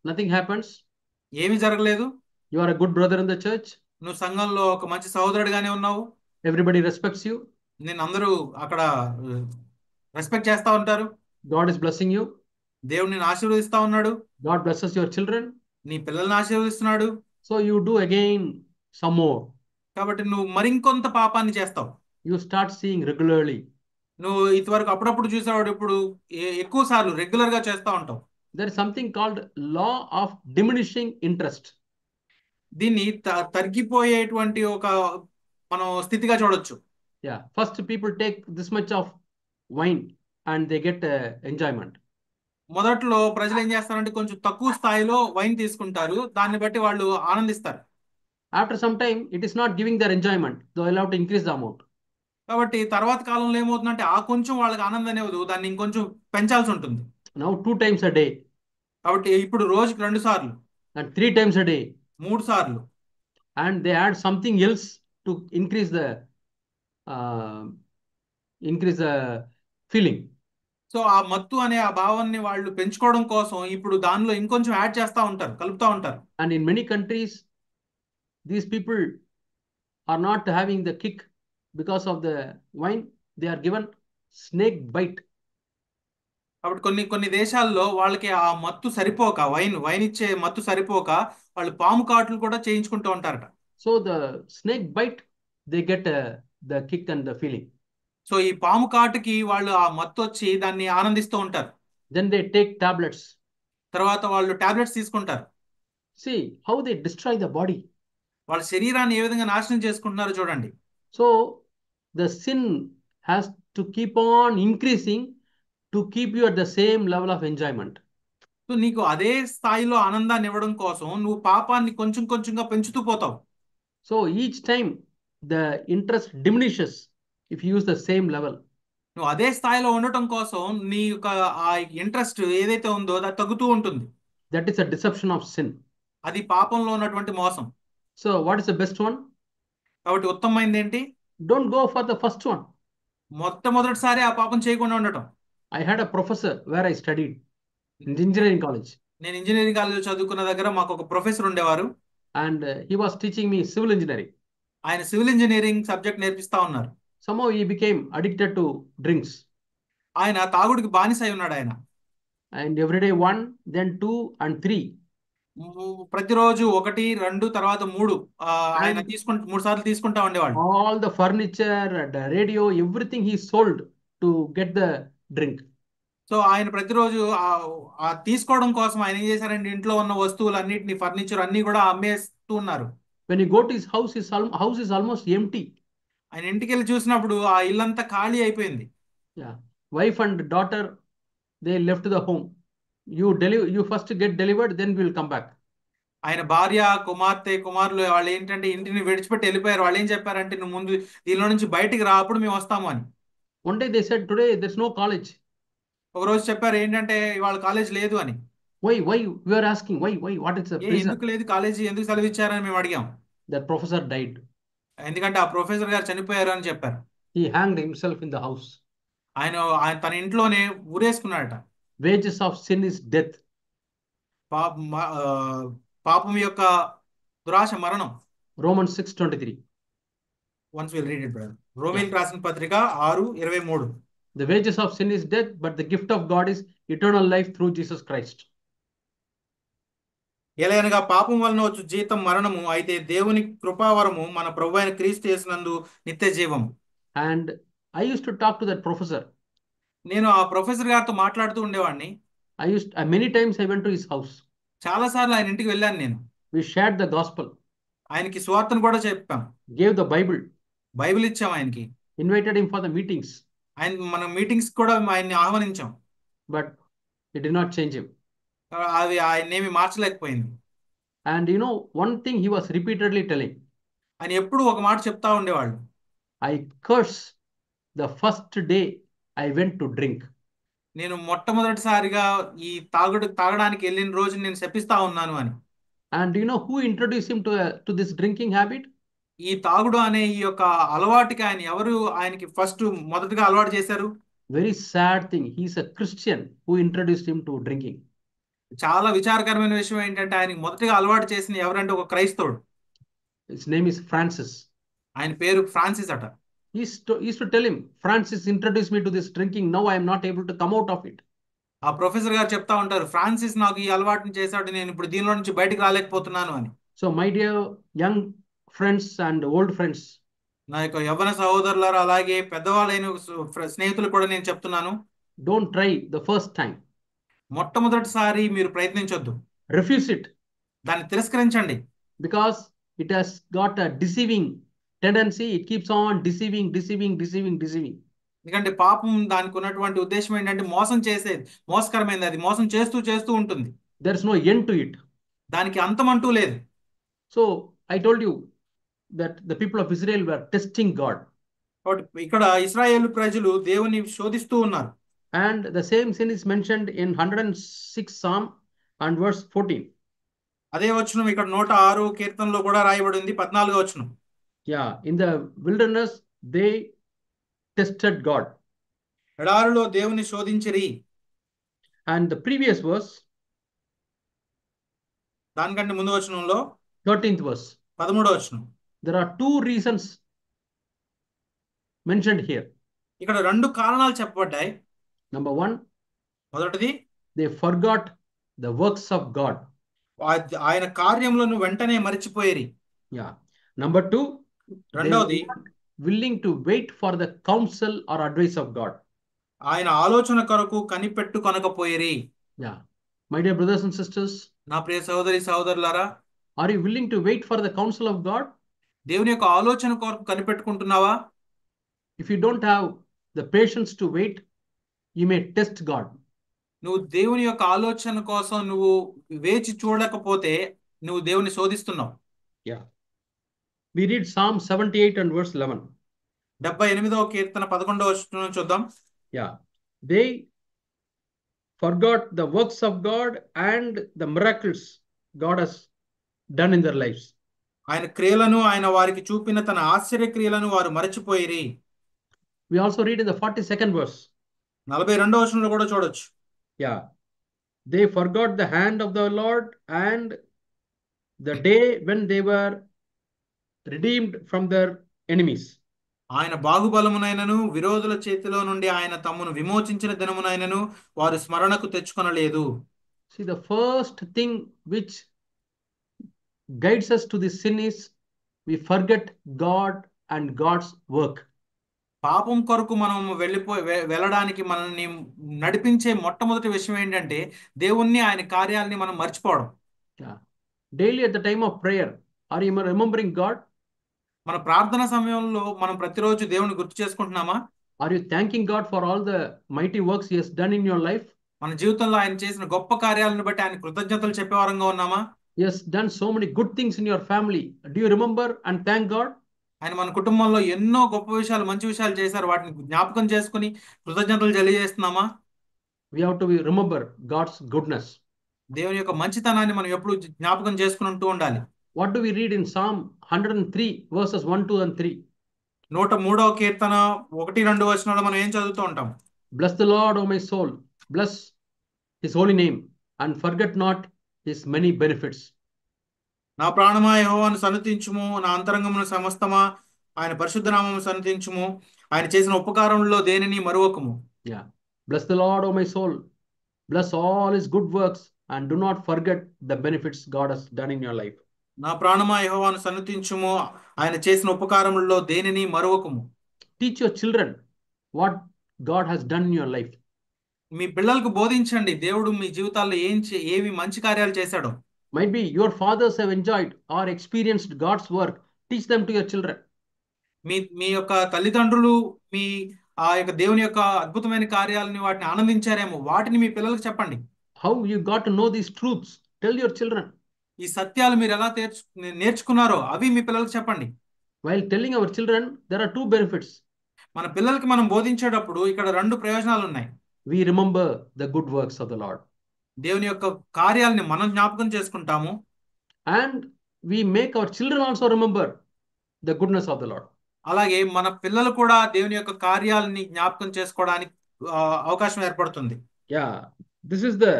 S1: nothing happens.
S2: ఏమీ జరగలేదు.
S1: You are a good brother in the church.
S2: నువ్వు సంఘంలో ఒక మంచి సహోదరుడిగానే ఉన్నావు.
S1: Everybody respects you.
S2: నేను అందరూ అక్కడ రెస్పెక్ట్ చేస్తా ఉంటారు.
S1: God is blessing you.
S2: దేవుడు నిన్ను ఆశీర్వదిస్తా ఉన్నాడు.
S1: God blesses your children.
S2: నీ పిల్లల్ని ఆశీర్వదిస్తున్నాడు.
S1: So you do again some more.
S2: కాబట్టి నువ్వు మరింకొంత పాపాన్ని చేస్తావు.
S1: You start seeing regularly.
S2: నువ్వు ఇంతవరకు అప్పుడప్పుడు చూసేవాడు ఇప్పుడు ఎక్కువ సార్లు రెగ్యులర్ గా చేస్తా ఉంటావు.
S1: There is something called law of diminishing interest.
S2: దీన్ని తగ్గిపోయేటువంటి ఒక మనం స్థితిగా చూడొచ్చు.
S1: Yeah, first people take this much of wine and they get enjoyment.
S2: మొదట్లో ప్రజలు ఏం చేస్తారంటే కొంచెం తక్కువ స్థాయిలో వైన్ తీసుకుంటారు, దాన్ని బట్టి వాళ్ళు ఆనందిస్తారు.
S1: After some time, it is not giving their enjoyment. They will have to increase the amount.
S2: కాబట్టి తర్వాత కాలంలో ఏమవుతుందంటే ఆ కొంచెం వాళ్ళకి ఆనందం అనేవదు, దాన్ని ఇంకొంచెం పెంచాల్సి ఉంటుంది.
S1: Now 2 times a day
S2: కాబట్టి ఇప్పుడు రోజుకి 2 సార్లు,
S1: and 3 times a day,
S2: 3 సార్లు,
S1: and they add something else to uh, increase the feeling.
S2: So ఆ మత్తు అనే ఆ భావాన్ని వాళ్ళు పెంచుకోవడం కోసం ఇప్పుడు దానిలో ఇంకొంచెం యాడ్ చేస్తూ ఉంటారు, కలుపుతూ ఉంటారు.
S1: And in many countries, these people are not having the kick because of the wine. They are given snake bite.
S2: కాబట్టి కొన్ని కొన్ని దేశాల్లో వాళ్ళకి ఆ మత్తు సరిపోక, వైన్ ఇచ్చే మత్తు సరిపోక వాళ్ళు పాము కాట్లు కూడా చేయించుకుంటూ ఉంటారట.
S1: So the snake bite, they get the kick and the feeling.
S2: So ఈ పాము కాటుకి వాళ్ళు ఆ మత్తు వచ్చి దాన్ని ఆనందిస్తూ ఉంటారు.
S1: Then they take tablets.
S2: తర్వాత వాళ్ళు టాబ్లెట్స్ తీసుకుంటారు.
S1: See how they destroy the body.
S2: వాళ్ళ శరీరాన్ని ఏ విధంగా నాశనం చేసుకుంటున్నారో చూడండి.
S1: So the sin has to keep on increasing to keep you at the same level of enjoyment.
S2: So నీకు అదే స్థాయిలో ఆనందాన్ని ఇవ్వడం కోసం నువ్వు పాపాన్ని కొంచెం కొంచెంగా పెంచుతూ పోతావు.
S1: So each time the interest diminishes if you use the same level.
S2: నువ్వు అదే స్థాయిలో ఉండటం కోసం నీ యొక్క ఆ ఇంట్రెస్ట్ ఏదైతే ఉందో అది తగ్గుతూ ఉంటుంది.
S1: That is a deception of sin.
S2: అది పాపంలో ఉన్నటువంటి మోసం.
S1: So what is the best one?
S2: కాబట్టి ఉత్తమమైనది ఏంటి?
S1: Don't go for the first one.
S2: మొట్టమొదటిసారి ఆ పాపం చేయకుండా ఉండటం.
S1: I had a professor where I studied in engineering college,
S2: నేను ఇంజనీరింగ్ కాలేజ్ చదువుకున్న దగ్గర మాకు ఒక ప్రొఫెసర్ ఉండేవారు.
S1: and he was teaching me civil engineering.
S2: ఆయన సివిల్ ఇంజనీరింగ్ సబ్జెక్ట్ నేర్పిస్తా ఉన్నారు.
S1: Somehow he became addicted to drinks,
S2: ఆయన తాగుడికి బానిస అయి ఉన్నాడు. ఆయన
S1: and every day 1, then 2 and 3.
S2: ప్రతిరోజు 1, 2 తర్వాత 3 ఆయన
S1: And
S2: 3 సార్లు తీసుకుంటా ఉండేవాడు.
S1: all the furniture, the radio, everything he sold to get the drink.
S2: So ఆయన ప్రతిరోజు ఆ తీసుకోవడం కోసం ఆయన ఏం చేశారంటే ఇంట్లో ఉన్న వస్తువులన్నిటిని, ఫర్నిచర్ అన్ని కూడా అమ్మేస్తూ ఉన్నారు.
S1: When you go to his house, his house is almost empty.
S2: ఆయన ఇంటికి వెళ్ళి చూసినప్పుడు ఆ ఇల్లంతా ఖాళీ అయిపోయింది.
S1: Yeah, wife and daughter, they left the home. You first get delivered, then we will come back.
S2: ఆయన భార్య, కుమార్తె, కుమారులు వాళ్ళు ఏంటంటే ఇంటిని విడిచిపెట్టి వెళ్ళిపోయారు. వాళ్ళు ఏం చెప్పారంటే నువ్వు ముందు దీనిలో నుంచి బయటికి రా, అప్పుడు మేము వస్తాము అని.
S1: One day they said, today there's no college.
S2: ఒక రోజు చెప్పారు ఏంటంటే ఇవాళ కాలేజ్ లేదు అని.
S1: Why we are asking, why what is the reason?
S2: ఎందుకు లేదు కాలేజీ, ఎందుకు సెలవు ఇచ్చారని మేము అడిగాం.
S1: That professor died.
S2: ఎందుకంటే ఆ ప్రొఫెసర్ గారు చనిపోయారు అని చెప్పారు.
S1: He hanged himself in the house.
S2: ఆయన తన ఇంట్లోనే ఊరేసుకున్నాడట.
S1: Wages of sin is death.
S2: పాపం యొక్క దురాశ మరణం.
S1: Romans 6:23.
S2: Once we'll read it, brother. రోమీయులకు రాసిన పత్రిక 6:23.
S1: The wages of sin is death, but the gift of God is eternal life through Jesus Christ.
S2: ఎలాగనగా పాపం వలన వచ్చు జీతం మరణము, అయితే దేవుని కృపావరము మన ప్రభువైన క్రీస్తు యేసునందు నిత్య జీవం.
S1: And I used to talk to that professor.
S2: నేను ఆ ప్రొఫెసర్ గారితో మాట్లాడుతూ ఉండేవాడిని.
S1: Many times I went to his house.
S2: చాలా సార్లు ఆయన ఇంటికి వెళ్ళాను నేను.
S1: We shared the gospel.
S2: ఆయనకి సువార్తను కూడా చెప్పాం.
S1: Gave the Bible.
S2: బైబిల్ ఇచ్చాం ఆయనకి.
S1: Invited him for the meetings.
S2: మన మీటింగ్స్ కూడా ఆయన్ని ఆహ్వానించాం.
S1: But it did not change him.
S2: అవి ఆయన్నేమి మార్చలేకపోయింది.
S1: And one thing he was repeatedly telling.
S2: ఆయన ఎప్పుడు ఒక మాట చెప్తా ఉండేవాళ్ళు.
S1: I curse the first day I went to drink.
S2: నేను మొట్టమొదటిసారిగా ఈ తాగడానికి వెళ్ళిన రోజు నేను శపిస్తా ఉన్నాను అని.
S1: And who introduced him to this drinking habit?
S2: ఈ తాగుడు అనే ఈ యొక్క అలవాటుకి ఆయనకి మొదటగా అలవాటు చేశారు?
S1: Very sad thing. He's a Christian who introduced him to drinking.
S2: చాలా విచారకరమైన విషయం ఏంటంటే ఆయనకి మొదటగా అలవాటు చేసిన ఎవరంటే ఒక క్రైస్తవుడు.
S1: His name is Francis.
S2: ఆయన పేరు ఫ్రాన్సిస్ అట.
S1: He used to tell him, Francis introduced me to this drinking. Now I am not able to come out of it.
S2: ఆ ప్రొఫెసర్ గారు చెప్తా ఉంటారు, ఫ్రాన్సిస్ నాకు ఈ అలవాటుని చేశాడు, నేను ఇప్పుడు దీనిలో నుంచి బయటకు రాలేకపోతున్నాను అని.
S1: So my dear young friends and old friends,
S2: నా యొక్క యవ్వన సహోదరులారా అలాగే పెద్దవాళ్ళైన స్నేహితులు కూడా నేను చెప్తున్నాను,
S1: don't try the first time.
S2: మొట్టమొదటిసారి మీరు ప్రయత్నించొద్దు.
S1: Refuse it.
S2: దాన్ని తిరస్కరించండి.
S1: Because it has got a deceiving tendency. It keeps on deceiving.
S2: ఎందుకంటే పాపం దానికి ఉన్నటువంటి ఉద్దేశం ఏంటంటే మోసం చేసేది, మోసకరమైనది. అది మోసం చేస్తూ చేస్తూ ఉంటుంది.
S1: There's no end to it.
S2: దానికి అంతం అంటూ లేదు.
S1: So I told you that the people of Israel were testing God.
S2: కాబట్టి ఇక్కడ ఇశ్రాయేలు ప్రజలు దేవుని శోధిస్తూ ఉన్నారు.
S1: And the same sin is mentioned in 106 Psalm and verse 14.
S2: అదే వచనం ఇక్కడ 106 కీర్తనలో కూడా రాయబడి ఉంది, 14వ వచనం.
S1: Yeah, in the wilderness they tested God.
S2: ఎడారిలో దేవుని శోధించిరి.
S1: And the previous verse,
S2: దానికంటే ముందు వచనంలో
S1: 13th verse,
S2: 13వ వచనం,
S1: there are two reasons mentioned here.
S2: ఇక్కడ రెండు కారణాలు చెప్పబడ్డాయి.
S1: Number one,
S2: మొదటిది,
S1: they forgot the works of God.
S2: ఆయన కార్యములను వెంటనే మరిచిపోయేరి.
S1: Yeah. Number two, they were
S2: రెండవది,
S1: not willing to wait for the counsel or advice of God.
S2: ఆయన ఆలోచన కొరకు కనిపెట్టు కొనకపోయేరి.
S1: Yeah. My dear brothers and sisters,
S2: నా ప్రియ సహోదరి సహోదరులారా,
S1: are you willing to wait for the counsel of God?
S2: దేవుని యొక్క ఆలోచన కొరకు కనిపెట్టుకుంటున్నావా?
S1: If you don't have the patience to wait, you may test God.
S2: నువ్వు దేవుని యొక్క ఆలోచన కోసం నువ్వు వేచి చూడకపోతే నువ్వు దేవుని శోధిస్తున్నావు.
S1: Yeah. We read Psalm 78 and verse 11.
S2: 78వ కీర్తన 11వ వచనం చూద్దాం.
S1: Yeah. They forgot the works of God and the miracles God has done in their lives.
S2: ఆయన క్రియలను, ఆయన వారికి చూపిన తన ఆశ్చర్య క్రియలను వారు మరచిపోయిరి.
S1: We also read in the 42nd verse.
S2: 42వ వచనంలో కూడా చూడొచ్చు.
S1: Yeah. They forgot the hand of the Lord and the day when they were redeemed from their enemies.
S2: ఆయన బాహుబలమునైనను విరోధుల చేతిలో నుండి ఆయన తమ్మును విమోచించిన దినమునైనను వారు స్మరణకు తెచ్చుకొనలేదు.
S1: See, the first thing which guides us to this sin is we forget God and God's work.
S2: పాపం కొరకు మనం వెళ్ళడానికి మనల్ని నడిపించే మొట్టమొదటి విషయం ఏంటంటే దేవుణ్ణి, ఆయన కార్యాలని మనం మర్చిపోవడం.
S1: Yeah. Daily at the time of prayer, are you remembering God?
S2: మన ప్రార్థన సమయంలో మనం ప్రతిరోజు దేవుని గుర్తు చేసుకుంటున్నామా?
S1: Are you thanking God for all the mighty works He has done in your life?
S2: మన జీవితంలో ఆయన చేసిన గొప్ప కార్యాలను బట్టి ఆయన కృతజ్ఞతలు చెప్పేవారంగా ఉన్నామా?
S1: He has done so many good things in your family. Do you remember and thank God?
S2: ఆయన మన కుటుంబంలో ఎన్నో గొప్ప విషయాలు, మంచి విషయాలు చేశారు. వాటిని జ్ఞాపకం చేసుకుని కృతజ్ఞతలు తెలియజేస్తున్నామా?
S1: We have to remember God's goodness.
S2: దేవుని యొక్క మంచితనాన్ని మనం ఎప్పుడు జ్ఞాపకం చేసుకుంటూ ఉండాలి.
S1: What do we read in Psalm 103 verses 1, 2 and 3?
S2: 103వ కీర్తన 1, 2 వచనాల్లో మనం ఏం చదువుతూ ఉంటాం?
S1: Bless the Lord, O my soul. Bless His holy name and forget not His many benefits.
S2: నా ప్రాణమా యెహోవాను సన్నుతించుము, నా అంతరంగమును సమస్తమా ఆయన పరిశుద్ధ నామమును సన్నుతించుము, ఆయన చేసిన ఉపకారములలో దేనిని మరువకము.
S1: Yeah. Bless the Lord, O my soul. Bless all His good works and do not forget the benefits God has done in your life.
S2: నా ప్రాణమా యెహోవాను సన్నుతించుము, ఆయన చేసిన ఉపకారములలో దేనిని మరువకము.
S1: Teach your children what God has done in your life.
S2: మీ పిల్లలకు బోధించండి దేవుడు మీ జీవితాల్లో ఏవి మంచి కార్యాలు చేశాడో.
S1: Might be your fathers have enjoyed or experienced God's work. Teach them to your children.
S2: మీ యొక్క తల్లిదండ్రులు మీ ఆ యొక్క దేవుని యొక్క అద్భుతమైన కార్యాలని వాటిని ఆనందించారేమో, వాటిని మీ పిల్లలకు చెప్పండి.
S1: How you got to know these truths? Tell your children.
S2: ఈ సత్యాలు మీరు ఎలా నేర్చుకున్నారో అవి మీ పిల్లలకు చెప్పండి.
S1: While telling our children, there are two benefits.
S2: మన పిల్లలకి మనం బోధించేటప్పుడు ఇక్కడ రెండు ప్రయోజనాలు ఉన్నాయి.
S1: We remember the good works of the Lord.
S2: దేవుని యొక్క కార్యాలని మనం జ్ఞాపకం చేసుకుంటాము.
S1: And we make our children also remember the goodness of the Lord.
S2: అలాగే మన పిల్లలు కూడా దేవుని యొక్క కార్యాలని జ్ఞాపకం చేసుకోవడానికి అవకాశం ఏర్పడుతుంది.
S1: Yeah, this is the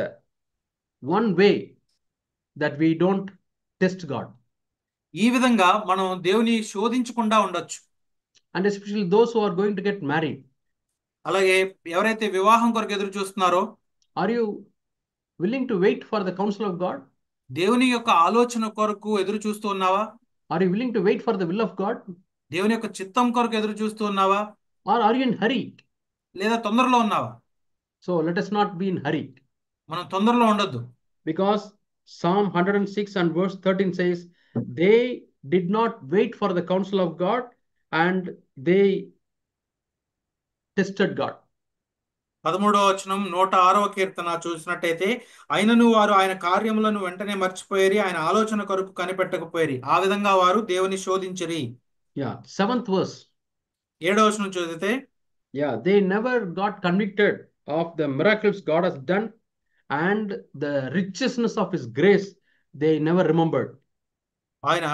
S1: one way that we don't test God.
S2: ఈ విధంగా మనం దేవుని శోధించకుండా ఉండొచ్చు.
S1: And especially those who are going to get married.
S2: అలాగే ఎవరైతే వివాహం కొరకు ఎదురు చూస్తున్నారో,
S1: are you willing to wait for the counsel of God?
S2: దేవుని యొక్క ఆలోచన కొరకు ఎదురు చూస్తూ ఉన్నావా?
S1: Are you willing to wait for the will of God?
S2: దేవుని యొక్క చిత్తం కొరకు ఎదురు చూస్తూ ఉన్నావా?
S1: Or are you in hurry?
S2: లేదా తొందరలో ఉన్నావా?
S1: So let us not be in hurry.
S2: మనం తొందరలో ఉండొద్దు.
S1: Because Psalm 106 and verse 13 says, they did not wait for the counsel of God and they tested God.
S2: 13వ వచనం 106వ కీర్తన చూసినట్టయితే, అయినను వారు ఆయన కార్యములను వెంటనే మర్చిపోయేరి, ఆయన ఆలోచన కొరకు కనిపెట్టకపోయేరి, ఆ విధంగా వారు దేవుని శోధించిరి.
S1: Yeah, 7th verse.
S2: 7వ వచనం చదివితే,
S1: Yeah, they never got convicted of the miracles God has done and the richness of his grace, they never remembered.
S2: ఆయన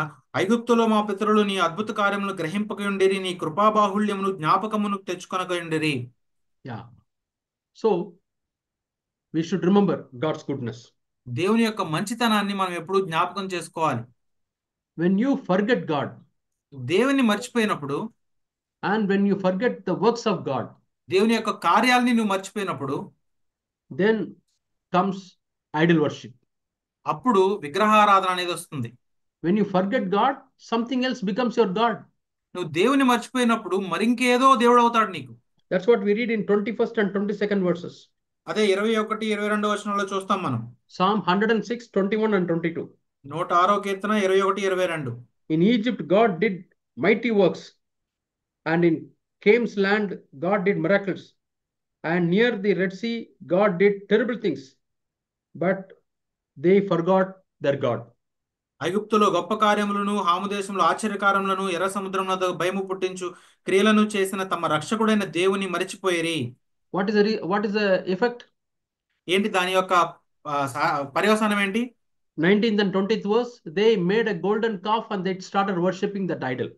S2: ఐగుప్తులో మా పితరులు నీ అద్భుత కార్యములను గ్రహింపకయుండిరి, నీ కృపాబాహుళ్యమును జ్ఞాపకమును తెచ్చుకొనకయుండిరి.
S1: Yeah. So we should remember God's goodness.
S2: దేవుని యొక్క మంచితనాన్ని మనం ఎప్పుడూ జ్ఞాపకం చేసుకోవాలి.
S1: When you forget God
S2: దేవుని మర్చిపోయినప్పుడు,
S1: and when you forget the works of God,
S2: దేవుని యొక్క కార్యాలని నువ్వు మర్చిపోయినప్పుడు,
S1: then comes idol worship.
S2: అప్పుడు విగ్రహారాధన అనేది వస్తుంది.
S1: When you forget God, something else becomes your God.
S2: నువ్వు దేవుని మర్చిపోయినప్పుడు మరింకేదో దేవుడు అవుతాడు నీకు.
S1: That's what we read in 21st and 22nd verses.
S2: అదే 21, 22 వచనంలో చూస్తాం మనం.
S1: Psalm 106, 21 and 22.
S2: 106వ Keerthana 21, 22.
S1: In Egypt, God did mighty works, and in Cam's land, God did miracles, and near the Red Sea, God did terrible things, but they forgot their God.
S2: ఐగుప్తులో గొప్ప కార్యములను, హాము దేశంలో ఆశ్చర్యకారములను, ఎర్ర సముద్రమున భయము పుట్టించు క్రియలను చేసిన తమ రక్షకుడైన దేవుని మరిచిపోయేరి.
S1: What is the effect?
S2: ఏంటి దాని యొక్క పర్యవసానం ఏంటి?
S1: 19th and 20th verse, they made a golden calf and they started worshipping that idol.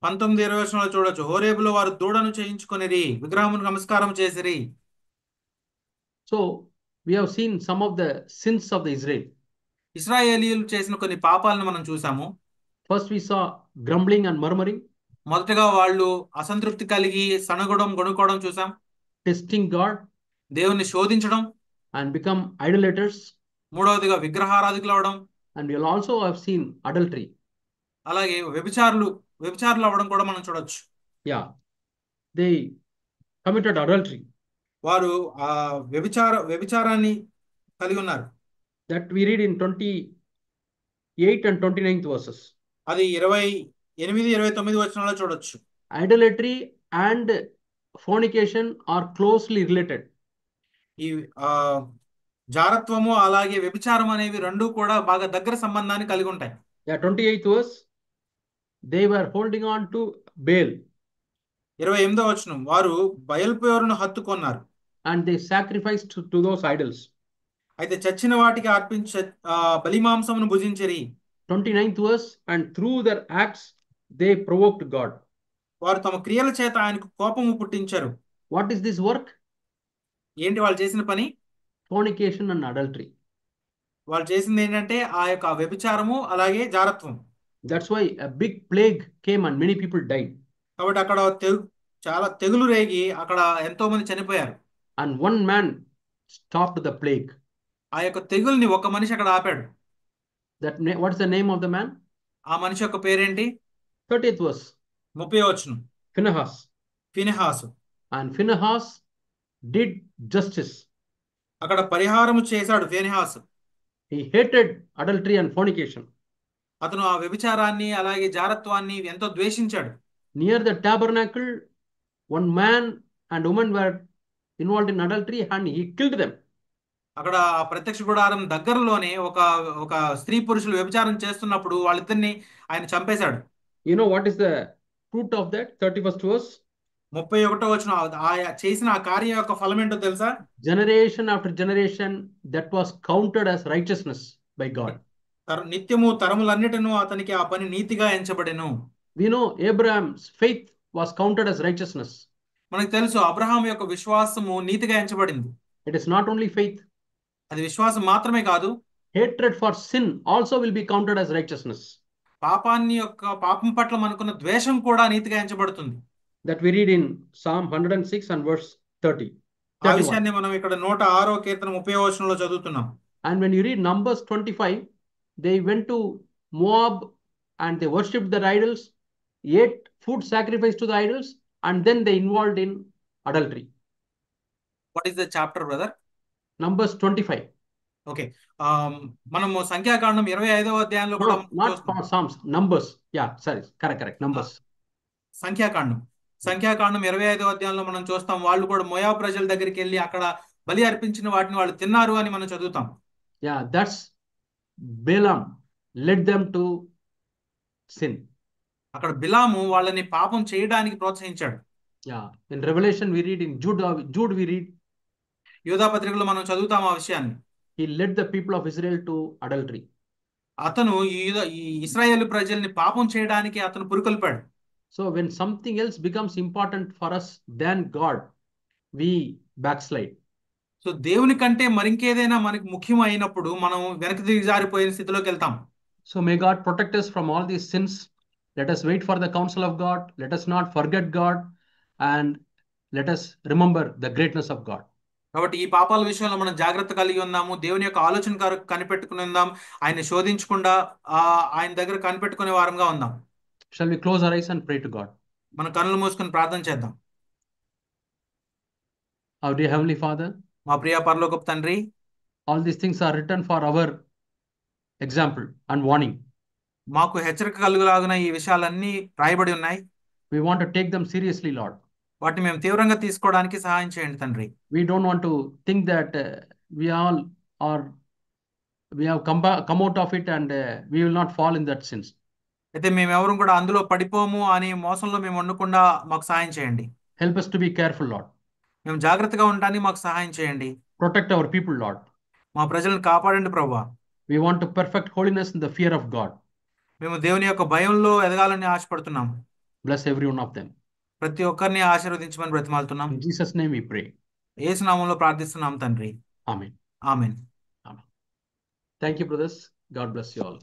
S2: 19, 20 వచనంలో చూడొచ్చు, హోరేబులో వారు దూడను చేయించుకొనిరి, విగ్రహమును నమస్కారం చేసిరి.
S1: So we have seen some of the sins of the Israel.
S2: ఇశ్రాయేలీయులు చేసిన కొన్ని పాపాలను మనం చూసాము.
S1: First we saw grumbling and murmuring.
S2: మొదటగా వాళ్ళు అసంతృప్తి కలిగి సనగడం, గొణుకోవడం చూసాం.
S1: Testing God
S2: దేవుణ్ణి శోధించడం
S1: and become idolaters.
S2: మూడవదిగా విగ్రహారాధికులు అవడం.
S1: And we'll also have seen adultery.
S2: అలాగే వ్యభిచారులు అవ్వడం కూడా మనం చూడొచ్చు.
S1: Yeah, they committed adultery.
S2: వారు ఆ వ్యభిచారాన్ని కలిగి ఉన్నారు.
S1: That we read in 28 and 29th verses.
S2: అది 28, 29 వచనాల్లో చూడొచ్చు.
S1: Idolatry and fornication are closely related.
S2: ఈ జారత్వము అలాగే వ్యభిచారం అనేవి రెండు కూడా బాగా దగ్గర సంబంధాన్ని కలిగి ఉంటాయి.
S1: Yeah, 28th verse, they were holding on to Baal.
S2: 28వ వచనం, వారు బయల్పేరును హత్తుకొన్నారు.
S1: And they sacrificed to those idols.
S2: అయితే చచ్చిన వాటికి అర్పించే బలిమాంసమును భుజించిరి.
S1: 29th verse, and through their acts they provoked God.
S2: వారు తమ క్రియల చేత ఆయనకు కోపము పుట్టించారు.
S1: What is this work?
S2: ఏంటి వాళ్ళు చేసిన పని?
S1: Fornication and adultery.
S2: వాళ్ళు చేసింది ఏంటంటే ఆ యొక్క వ్యభిచారము అలాగే జారత్వం.
S1: That's why a big plague came and many people died.
S2: కాబట్టి అక్కడ చాలా తెగులు రేగి అక్కడ ఎంతో మంది చనిపోయారు.
S1: And one man stopped the plague.
S2: ఆ యొక్క తెగుల్ని ఒక మనిషి అక్కడ ఆపాడు.
S1: What is the name of the man?
S2: ఆ మనిషి యొక్క పేరేంటి?
S1: 30th verse.
S2: 30వ వచనం, Phinehas.
S1: And Phinehas did justice.
S2: అక్కడ పరిహారము చేశాడు Phinehas.
S1: He hated adultery and fornication.
S2: అతను ఆ వ్యభిచారాన్ని అలాగే జారత్వాన్ని ఎంతో ద్వేషించాడు.
S1: Near the tabernacle, one man and woman were involved in adultery and he killed them.
S2: అక్కడ ఆ ప్రత్యక్ష గుడారం దగ్గరలోనే ఒక స్త్రీ పురుషులు వ్యభిచారం చేస్తున్నప్పుడు వాళ్ళిద్దరిని ఆయన చంపేశాడు.
S1: You know what is the fruit of that? 31st verse.
S2: 31వ వచనం, ఆ చేసిన ఆ కార్యం యొక్క ఫలం ఏంటో తెలుసా?
S1: Generation after generation that was counted as righteousness by God.
S2: నిత్యము తరములన్నిటిను అతనికి ఆ పని నీతిగా ఎంచబడెను.
S1: We know Abraham's faith was counted as righteousness.
S2: మనకు తెలుసు అబ్రహాం యొక్క విశ్వాసము నీతిగా ఎంచబడింది.
S1: It is not only faith.
S2: అది విశ్వాసం మాత్రమే కాదు,
S1: hatred for sin also will be counted as righteousness.
S2: పాపం పట్ల మనకున్న ద్వేషం కూడా నీతిగా ఎంచబడుతుంది.
S1: That we read in Psalm 106 and verse 30.
S2: ఆ విషయాన్ని మనం ఇక్కడ 106వ కీర్తన 30వ వచనంలో చదువుతున్నాం.
S1: And when you read Numbers 25, they went to Moab and they worshipped their idols, ate food sacrificed to the idols, and then they involved in adultery.
S2: What is the chapter, brother?
S1: Numbers 25.
S2: Okay. మనము సంఖ్యాకాండం 25వ అధ్యాయంలో కూడా
S1: not Psalms, Numbers. Yeah, sorry. Correct. Numbers.
S2: సంఖ్యాకాండం సంఖ్యాకాండం 25వ అధ్యాయంలో మనం చూస్తాం, వాళ్ళు కూడా మోయాబు ప్రజల దగ్గరికి వెళ్ళి అక్కడ బలి అర్పించిన వాటిని వాళ్ళు తిన్నారు అని మనం చదువుతాం.
S1: Yeah, that's Balaam led them to sin.
S2: అక్కడ బిలాము వాళ్ళని పాపం చేయడానికి ప్రోత్సహించాడు.
S1: Yeah, in Revelation we read, in Jude we read,
S2: యూదా పత్రికలో మనం చదువుతాం ఆ విషయాన్ని.
S1: he led the people of Israel to adultery.
S2: అతను ఈ ఇశ్రాయేలు ప్రజల్ని పాపం చేయడానికి అతను పురికొల్పాడు.
S1: So when something else becomes important for us than God, we backslide.
S2: So దేవుని కంటే మరింకేదైనా మనకి ముఖ్యం అయినప్పుడు మనం వెనక్కి దిగజారిపోయిన స్థితిలోకి వెళ్తాం.
S1: So may God protect us from all these sins. Let us wait for the counsel of God. Let us not forget God, and let us remember the greatness of God.
S2: కాబట్టి ఈ పాపాల విషయంలో మనం జాగ్రత్త కలిగి ఉందాము. దేవుని యొక్క ఆలోచన కనిపెట్టుకుని ఉందాం. ఆయన శోధించకుండా ఆయన దగ్గర కనిపెట్టుకునే వారంగా ఉందాం.
S1: Shall we close our eyes and pray to God?
S2: మన కన్నులు మూసుకొని ప్రార్థన చేద్దాం.
S1: Our dear Heavenly Father,
S2: మా ప్రియ పరలోకపు తండ్రి,
S1: all these things are written for our example and warning.
S2: మాకు హెచ్చరిక కలుగులాగున ఈ విషయాలన్నీ రాయబడి ఉన్నాయి.
S1: We want to take them seriously, Lord.
S2: వాటిని మేము తీవ్రంగా తీసుకోవడానికి సహాయం చేయండి తండ్రి.
S1: We don't want to think that we all are we have come out of it and we will not fall in that sins.
S2: అయితే మేము ఎవరు కూడా అందులో పడిపోము అని మోసంలో మేము ఉండకుండా మాకు సహాయం చేయండి.
S1: Help us to be careful, Lord.
S2: మేము జాగ్రత్తగా ఉండడానికి మాకు సహాయం చేయండి.
S1: Protect our people, Lord.
S2: మా ప్రజలను కాపాడండి ప్రభువా.
S1: We want to perfect holiness in the fear of God.
S2: మేము దేవుని యొక్క భయంలో ఎదగాలని ఆశపడుతున్నాం.
S1: Bless every one of them.
S2: ప్రతి ఒక్కరిని ఆశీర్వదించమని బ్రతిమాలుతున్నాం.
S1: In Jesus' name we pray.
S2: యేసు నామములో ప్రార్థిస్తున్నాం తండ్రి.
S1: Amen.
S2: Amen.
S1: Amen. Thank you, brothers. God bless you all.